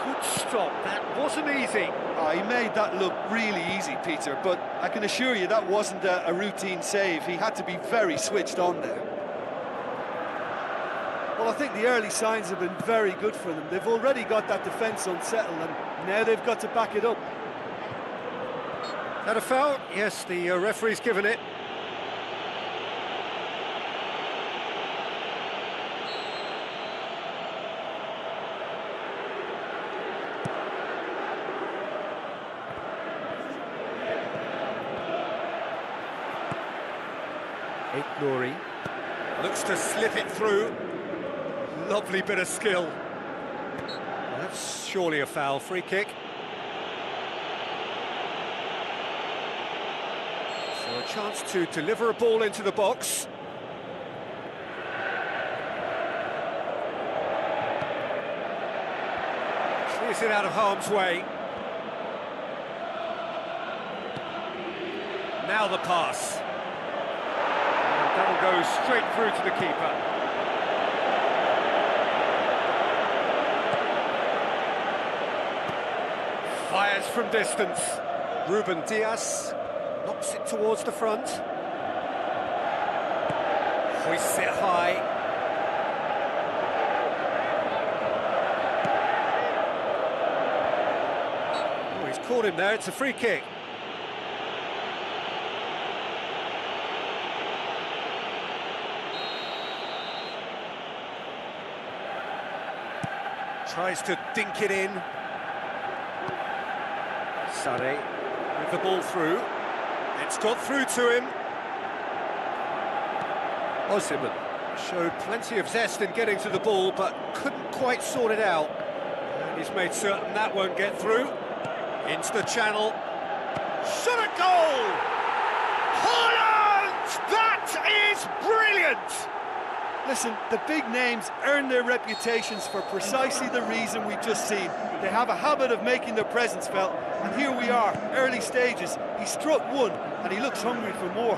Good stop, that wasn't easy. He made that look really easy, Peter, but I can assure you that wasn't a routine save. He had to be very switched on there. Well, I think the early signs have been very good for them. They've already got that defence unsettled, and now they've got to back it up. Is that a foul? Yes, the referee's given it. Nouri looks to slip it through. Lovely bit of skill. That's surely a foul. Free kick. So a chance to deliver a ball into the box. Clears it out of harm's way. Now the pass. goes straight through to the keeper. Fires from distance. Ruben Diaz knocks it towards the front. Hoists it high. Oh, he's caught him there, it's a free kick. Tries to dink it in. Sane with the ball through. It's got through to him. Osimhen showed plenty of zest in getting to the ball, but couldn't quite sort it out. And he's made certain that won't get through. Into the channel. Shot a goal! Holland! That is brilliant! Listen, the big names earn their reputations for precisely the reason we've just seen. They have a habit of making their presence felt, and here we are, early stages. He struck one, and he looks hungry for more.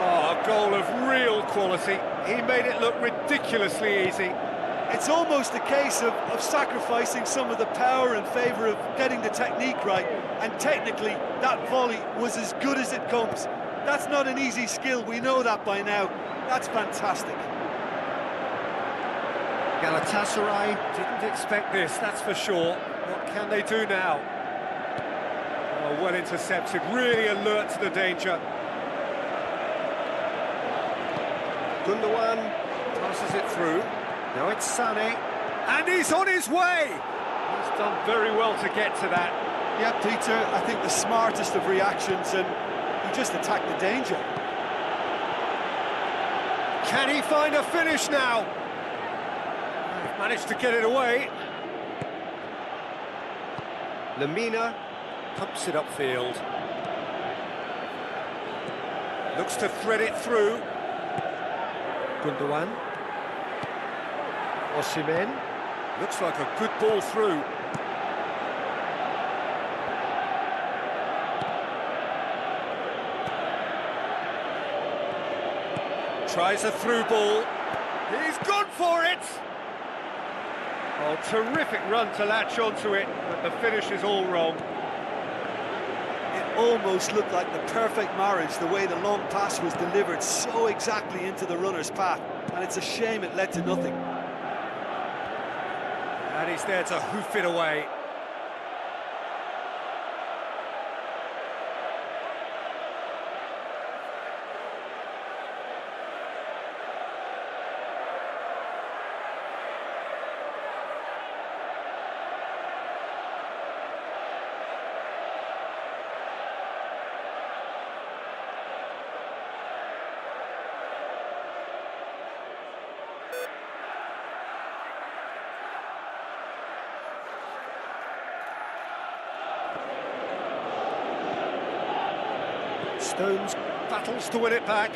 Oh, a goal of real quality. He made it look ridiculously easy. It's almost a case of sacrificing some of the power in favour of getting the technique right, and technically, that volley was as good as it comes. That's not an easy skill, we know that by now. That's fantastic. Galatasaray didn't expect this, that's for sure. What can they do now? Oh, well intercepted, really alert to the danger. Gundogan passes it through. Now it's Sane, and he's on his way! He's done very well to get to that. Yeah, Peter, I think the smartest of reactions, and he just attacked the danger. Can he find a finish now? He's managed to get it away. Lamina pumps it upfield. Looks to thread it through. Gundogan. Osimhen. Looks like a good ball through. Tries a through ball. He's gone for it! Oh, terrific run to latch onto it, but the finish is all wrong. It almost looked like the perfect marriage, the way the long pass was delivered so exactly into the runner's path, and it's a shame it led to nothing. And he's there to hoof it away. Stones battles to win it back.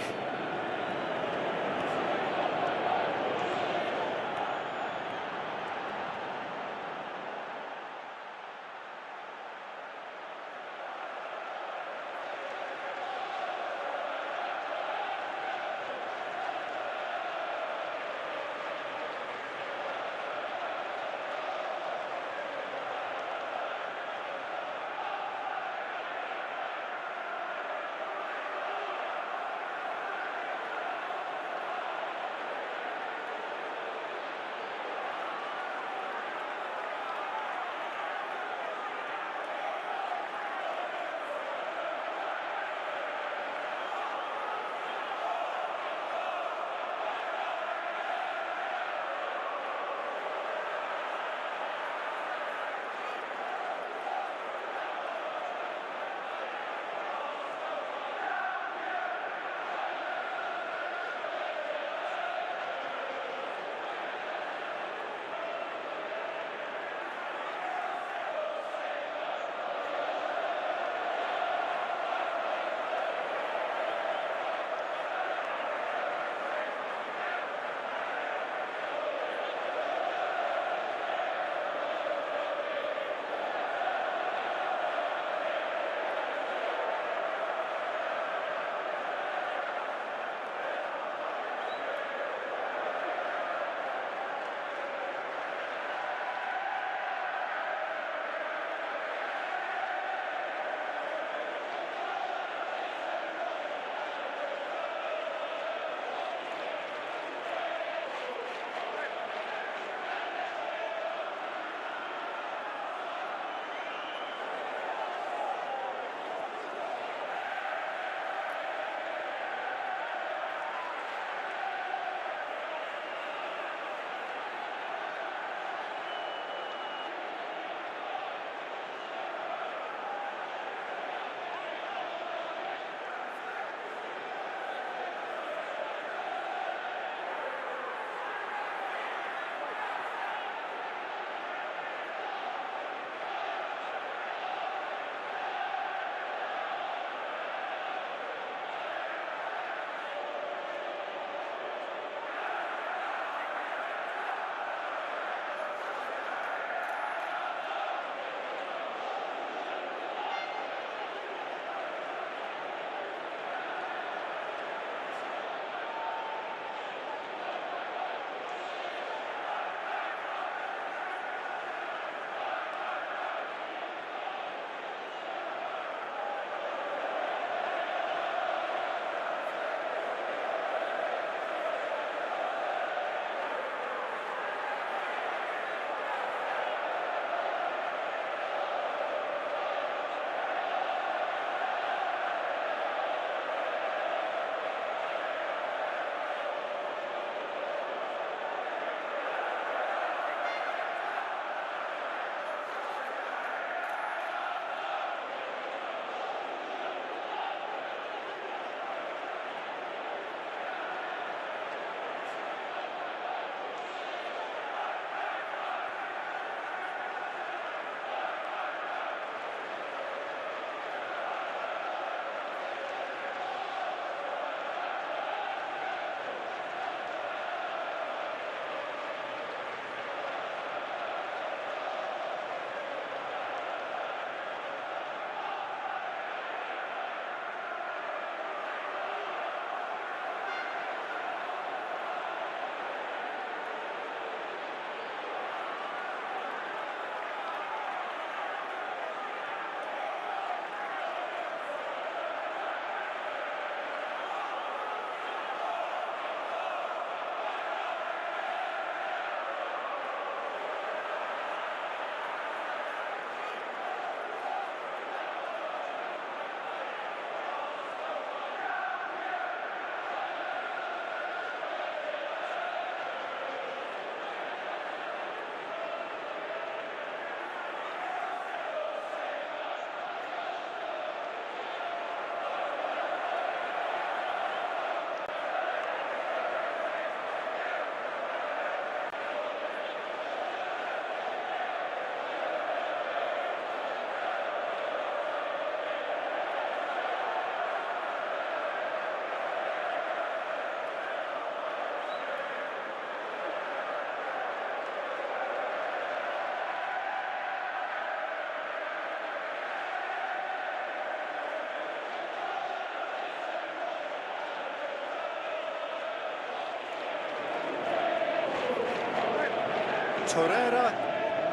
Torreira,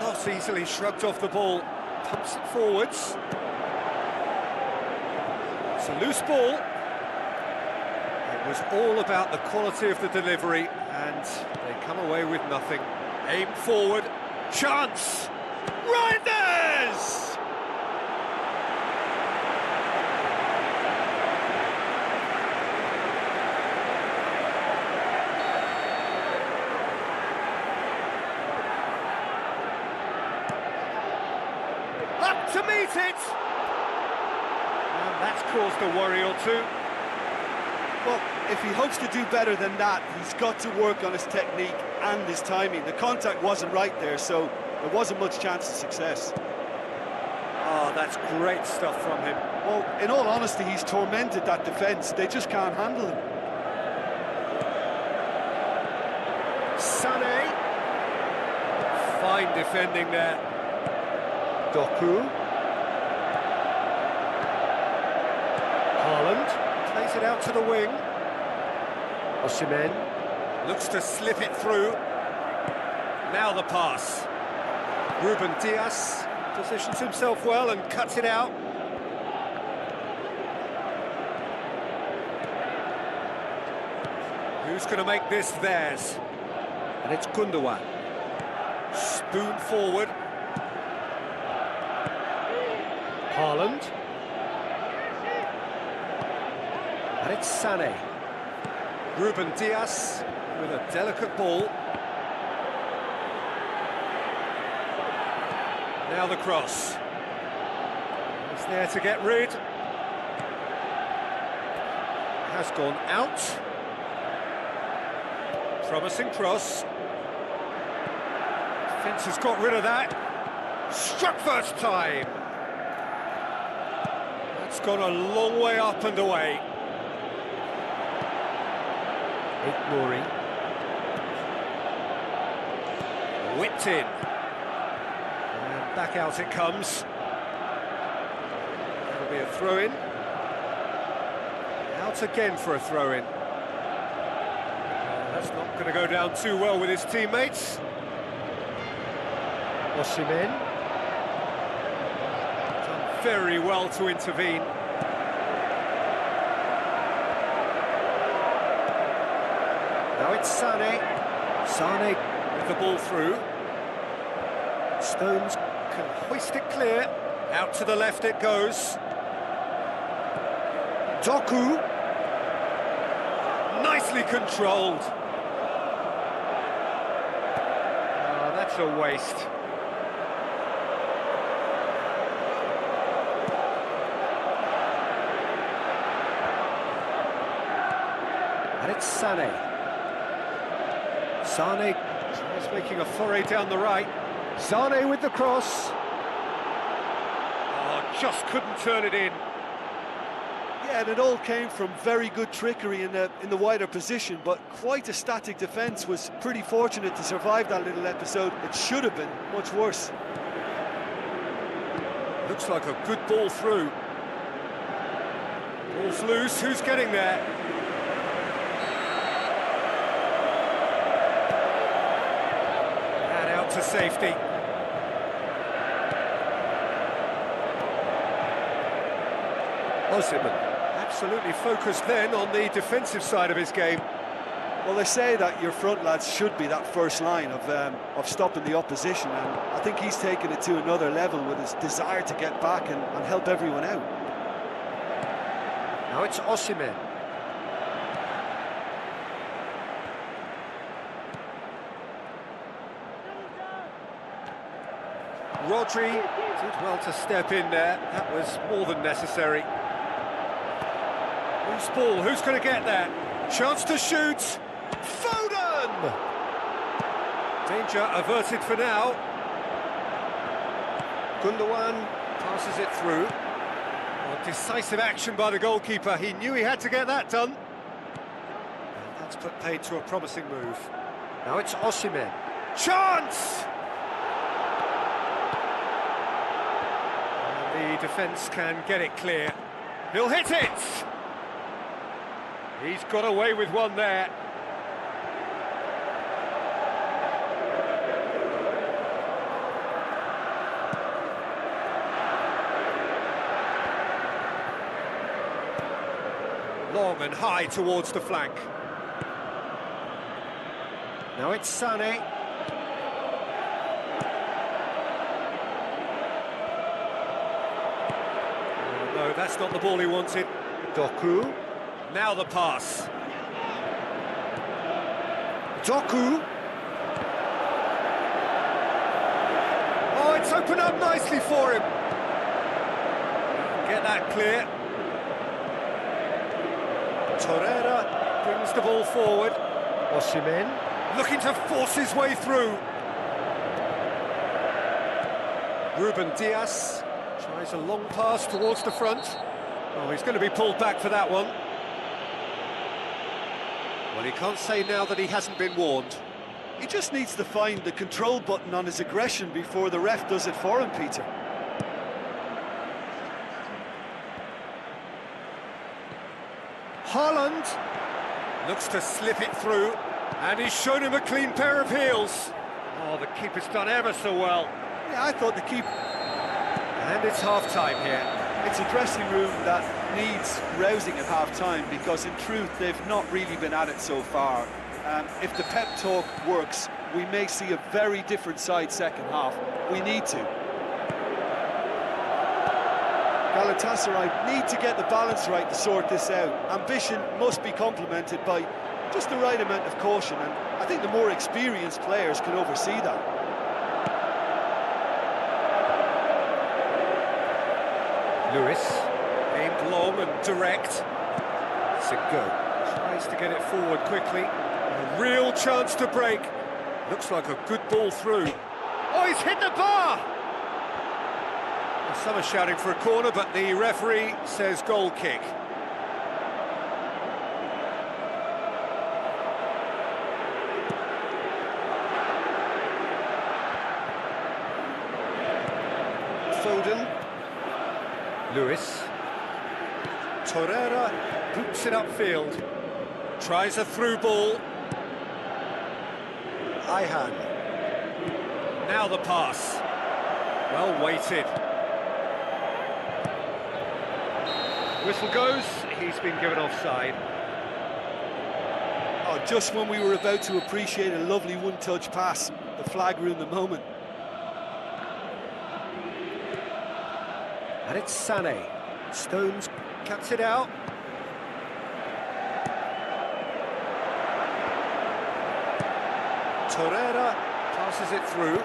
not easily shrugged off the ball, pumps it forwards. It's a loose ball. It was all about the quality of the delivery, and they come away with nothing. Aim forward, chance! Reinders! Up to meet it! And that's caused a worry or two. Well, if he hopes to do better than that, he's got to work on his technique and his timing. The contact wasn't right there, so there wasn't much chance of success. Oh, that's great stuff from him. Well, in all honesty, he's tormented that defence. They just can't handle him. Sané. Fine defending there. Doku. Haaland plays it out to the wing. Osimhen looks to slip it through. Now the pass. Ruben Dias positions himself well and cuts it out. Who's going to make this theirs? And it's Gundogan. Spoon forward. Haaland. And it's Sané. Ruben Dias with a delicate ball. Now the cross. He's there to get rid. Has gone out. Promising cross. Defence has got rid of that. Struck first time. That's gone a long way up and away. Ignoring. Whipped in. And back out it comes. That'll be a throw-in. Out again for a throw-in. That's not going to go down too well with his teammates. Osimhen. Done very well to intervene. Now it's Sané. Sané with the ball through. Stones can hoist it clear. Out to the left it goes. Doku. Nicely controlled. Oh, that's a waste. And it's Sané. Sané is making a foray down the right. Sané with the cross. Oh, just couldn't turn it in. Yeah, and it all came from very good trickery in the wider position, but quite a static defence. Was pretty fortunate to survive that little episode. It should have been much worse. Looks like a good ball through. Ball's loose, who's getting there? And out to safety. Osimhen. Absolutely focused then on the defensive side of his game. Well, they say that your front lads should be that first line of stopping the opposition, and I think he's taken it to another level with his desire to get back and help everyone out. Now it's Osimhen. Rodri did well to step in there. That was more than necessary. Loose ball, who's going to get there? Chance to shoot. Foden! Danger averted for now. Gundogan passes it through. Oh, decisive action by the goalkeeper. He knew he had to get that done. And that's put paid to a promising move. Now it's Osimhen. Chance! And the defence can get it clear. He'll hit it! He's got away with one there. Long and high towards the flank. Now it's Sané. Oh, no, that's not the ball he wanted. Doku. Now the pass. Doku. Oh, it's opened up nicely for him. Get that clear. Torreira brings the ball forward. Osimhen. Looking to force his way through. Ruben Dias tries a long pass towards the front. Oh, he's going to be pulled back for that one. Well, he can't say now that he hasn't been warned. He just needs to find the control button on his aggression before the ref does it for him, Peter. Haaland looks to slip it through, and he's shown him a clean pair of heels. Oh, the keeper's done ever so well. Yeah, I thought the keeper... And it's half-time here. It's a dressing room that needs rousing at half-time because, in truth, they've not really been at it so far. If the pep talk works, we may see a very different side second half. We need to. Galatasaray need to get the balance right to sort this out. Ambition must be complemented by just the right amount of caution, and I think the more experienced players can oversee that. Lewis, aimed long and direct. Sigo tries to get it forward quickly. A real chance to break. Looks like a good ball through. Oh, he's hit the bar! Well, some are shouting for a corner, but the referee says goal kick. Foden. Lewis. Torreira boots it upfield. Tries a through ball. Ihan. Now the pass. Well weighted. Whistle goes. He's been given offside. Oh, just when we were about to appreciate a lovely one-touch pass, the flag ruined the moment. And it's Sané. Stones cuts it out. Torreira passes it through.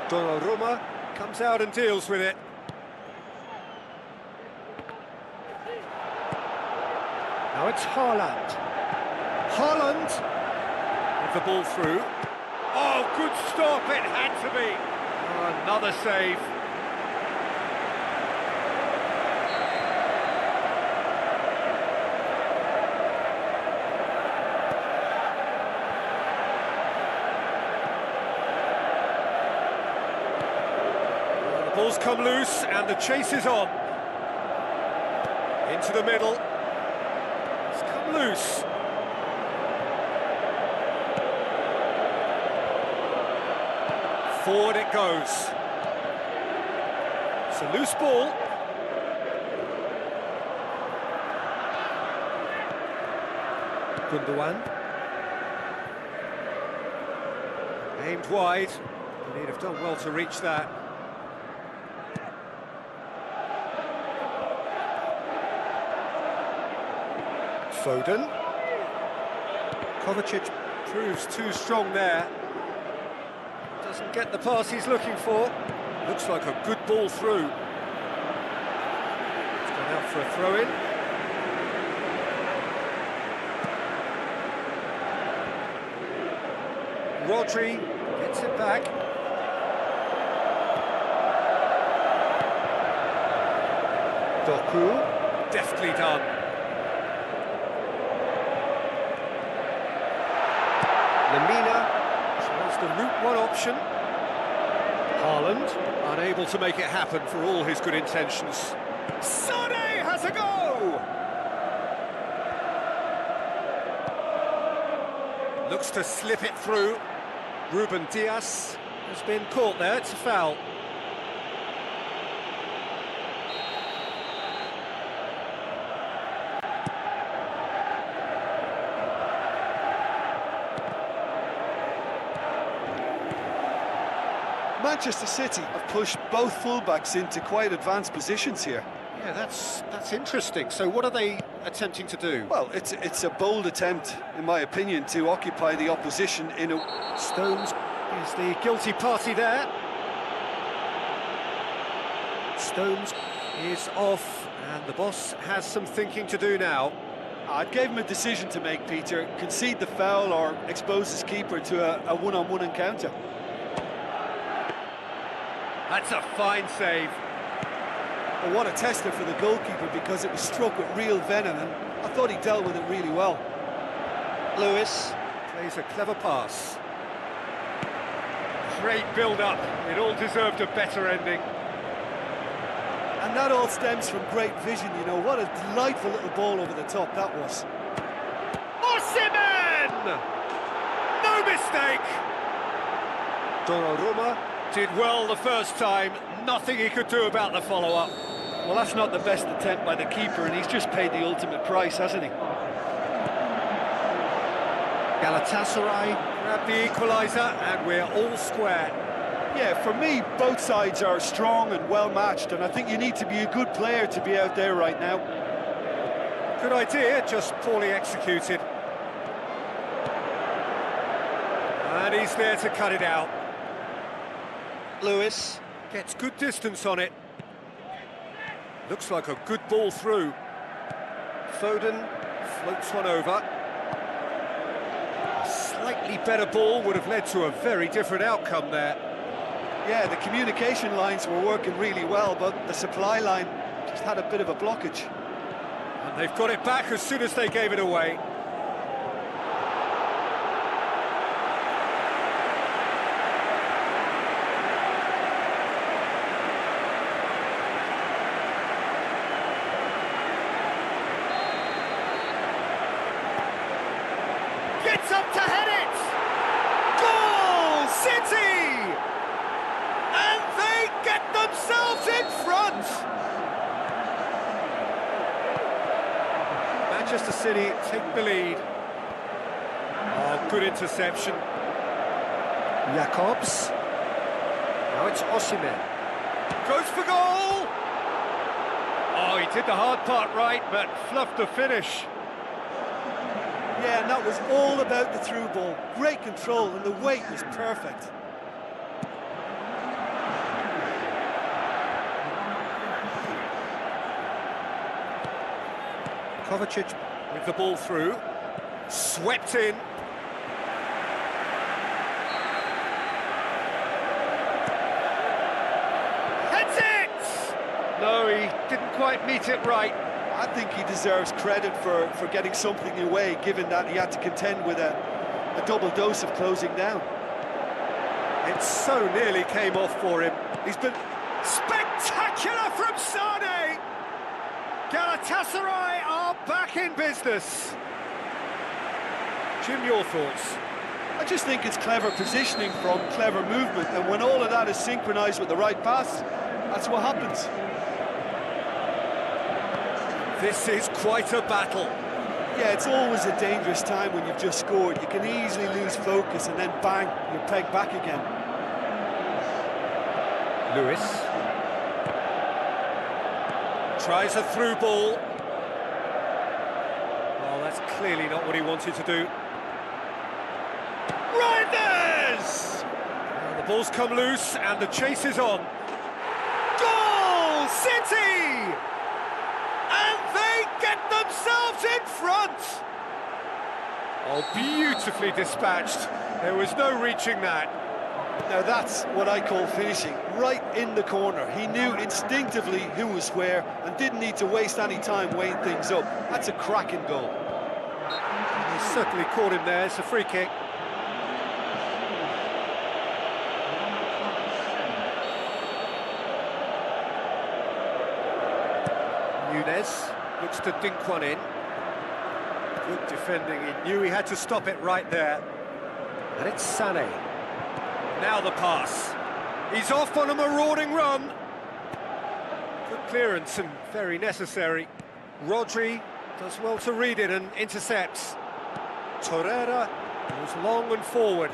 Donnarumma comes out and deals with it. Now it's Haaland. Haaland with the ball through. Oh, good stop, it had to be. Oh, another save. Ball's come loose and the chase is on. Into the middle. It's come loose. Forward it goes. It's a loose ball. Gundogan. Aimed wide. He'd have done well to reach that. Foden. Kovacic proves too strong there. Doesn't get the pass he's looking for. Looks like a good ball through. It's gone out for a throw-in. Rodri gets it back. Doku. Deftly done. Lemina tries the route one option. Haaland unable to make it happen for all his good intentions. Sané has a go! Looks to slip it through. Ruben Dias has been caught there, it's a foul. Manchester City have pushed both fullbacks into quite advanced positions here. Yeah, that's interesting. So what are they attempting to do? Well, it's a bold attempt, in my opinion, to occupy the opposition in a... Stones is the guilty party there. Stones is off, and the boss has some thinking to do now. I'd give him a decision to make, Peter. Concede the foul or expose his keeper to a one-on-one encounter. That's a fine save. Well, what a tester for the goalkeeper, because it was struck with real venom, and I thought he dealt with it really well. Lewis plays a clever pass. Great build-up. It all deserved a better ending. And that all stems from great vision, you know. What a delightful little ball over the top that was. Osimhen! No mistake! Donnarumma did well the first time. Nothing he could do about the follow-up. Well, that's not the best attempt by the keeper, and he's just paid the ultimate price, hasn't he? Galatasaray grabbed the equaliser, and we're all square. Yeah, for me, both sides are strong and well-matched, and I think you need to be a good player to be out there right now. Good idea, just poorly executed. And he's there to cut it out. Lewis gets good distance on it. Looks like a good ball through. Foden floats one over. A slightly better ball would have led to a very different outcome there. Yeah, the communication lines were working really well, but the supply line just had a bit of a blockage. And they've got it back as soon as they gave it away. Gets up to head it! Goal! City! And they get themselves in front! Manchester City take the lead. Oh, good interception. Jacobs. Now it's Osimhen. Goes for goal! Oh, he did the hard part right, but fluffed the finish. Yeah, and that was all about the through ball. Great control, and the weight was perfect. Kovacic with the ball through. Swept in. Heads it! No, he didn't quite meet it right. I think he deserves credit for getting something away, given that he had to contend with a double dose of closing down. It so nearly came off for him. He's been spectacular from Sane! Galatasaray are back in business. Jim, your thoughts? I just think it's clever positioning from clever movement, and when all of that is synchronised with the right pass, that's what happens. This is quite a battle. Yeah, it's always a dangerous time when you've just scored. You can easily lose focus and then bang, you're pegged back again. Lewis tries a through ball. Oh, that's clearly not what he wanted to do. Reinders! Well, the ball's come loose and the chase is on. Goal! City! And they get themselves in front! Oh, beautifully dispatched. There was no reaching that. Now that's what I call finishing, right in the corner. He knew instinctively who was where and didn't need to waste any time weighing things up. That's a cracking goal. He certainly caught him there. It's a free kick. Nunes looks to dink one in. Good defending. He knew he had to stop it right there. And it's Sané. Now the pass. He's off on a marauding run. Good clearance and very necessary. Rodri does well to read it and intercepts. Torreira goes long and forward.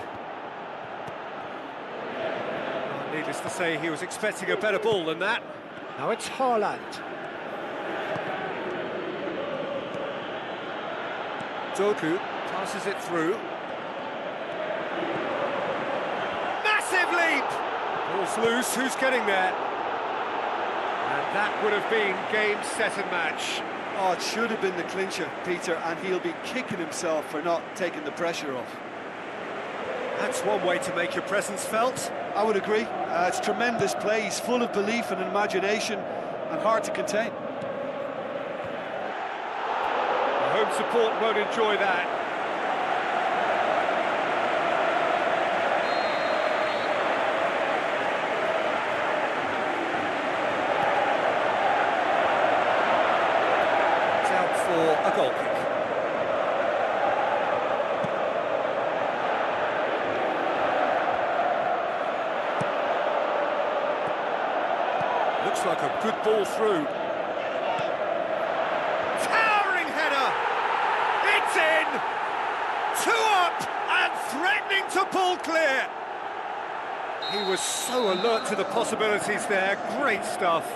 Needless to say, he was expecting a better ball than that. Now it's Haaland. Doku passes it through. Massive leap! Ball's loose, who's getting there? And that would have been game, set and match. Oh, it should have been the clincher, Peter, and he'll be kicking himself for not taking the pressure off. That's one way to make your presence felt. I would agree. It's tremendous play. He's full of belief and imagination and hard to contain. The home support won't enjoy that. It's out for a goal kick. Looks like a good ball through. Towering header! It's in! 2 up and threatening to pull clear! He was so alert to the possibilities there. Great stuff.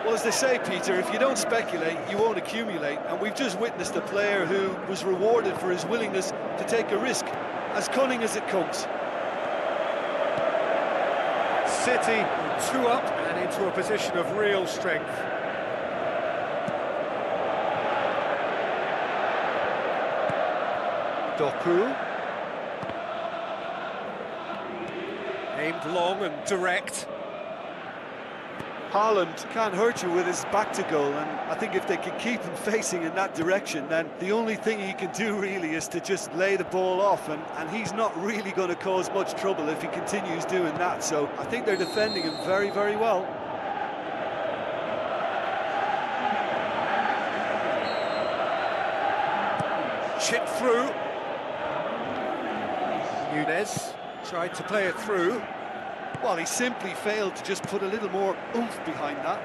Well, as they say, Peter, if you don't speculate, you won't accumulate. And we've just witnessed a player who was rewarded for his willingness to take a risk, as cunning as it comes. City 2 up and into a position of real strength. Doku. Aimed long and direct. Haaland can't hurt you with his back to goal, and I think if they can keep him facing in that direction, then the only thing he can do really is to just lay the ball off, and he's not really going to cause much trouble if he continues doing that. So I think they're defending him very, very well. Chip through. Nunez tried to play it through. Well, he simply failed to just put a little more oomph behind that.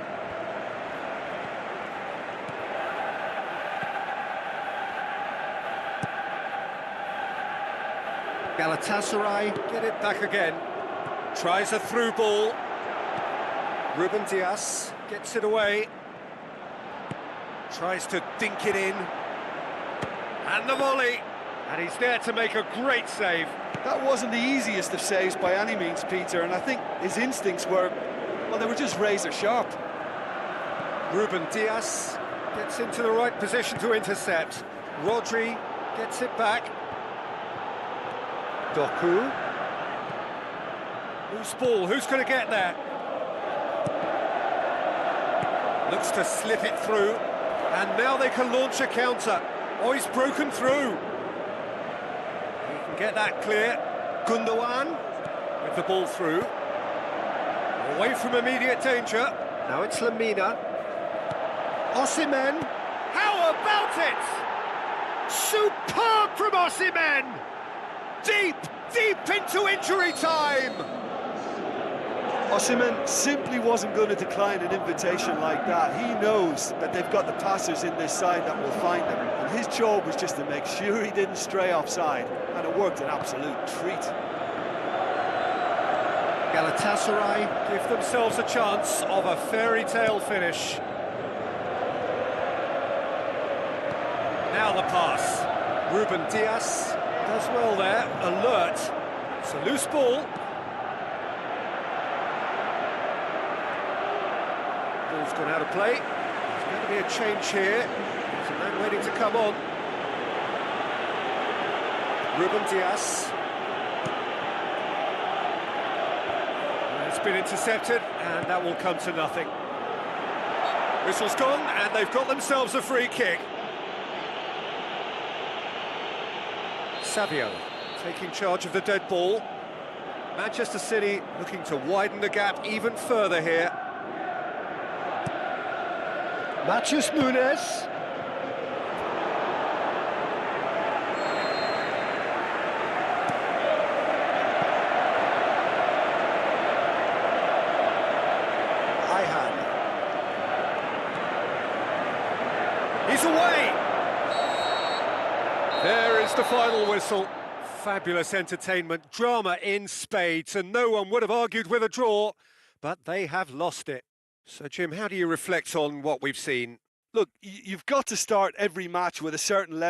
Galatasaray get it back again. Tries a through ball. Ruben Dias gets it away. Tries to dink it in. And the volley. And he's there to make a great save. That wasn't the easiest of saves by any means, Peter, and I think his instincts were, well, they were just razor sharp. Ruben Dias gets into the right position to intercept. Rodri gets it back. Doku. Loose ball, who's going to get there? Looks to slip it through, and now they can launch a counter. Oh, he's broken through. Get that clear. Gundogan with the ball through. Away from immediate danger. Now it's Lamina. Osimhen. How about it? Superb from Osimhen. Deep, deep into injury time. Osimhen simply wasn't going to decline an invitation like that. He knows that they've got the passers in this side that will find him, and his job was just to make sure he didn't stray offside, and it worked an absolute treat. Galatasaray give themselves a chance of a fairy tale finish. Now the pass. Ruben Dias does well there, alert. It's a loose ball. Ball's gone out of play. There's going to be a change here. There's a man waiting to come on. Ruben Dias. It's been intercepted, and that will come to nothing. Whistle's gone, and they've got themselves a free kick. Savio taking charge of the dead ball. Manchester City looking to widen the gap even further here. Matheus Nunes. He's away! There is the final whistle. Fabulous entertainment, drama in spades, and no one would have argued with a draw, but they have lost it. So, Jim, how do you reflect on what we've seen? Look, you've got to start every match with a certain level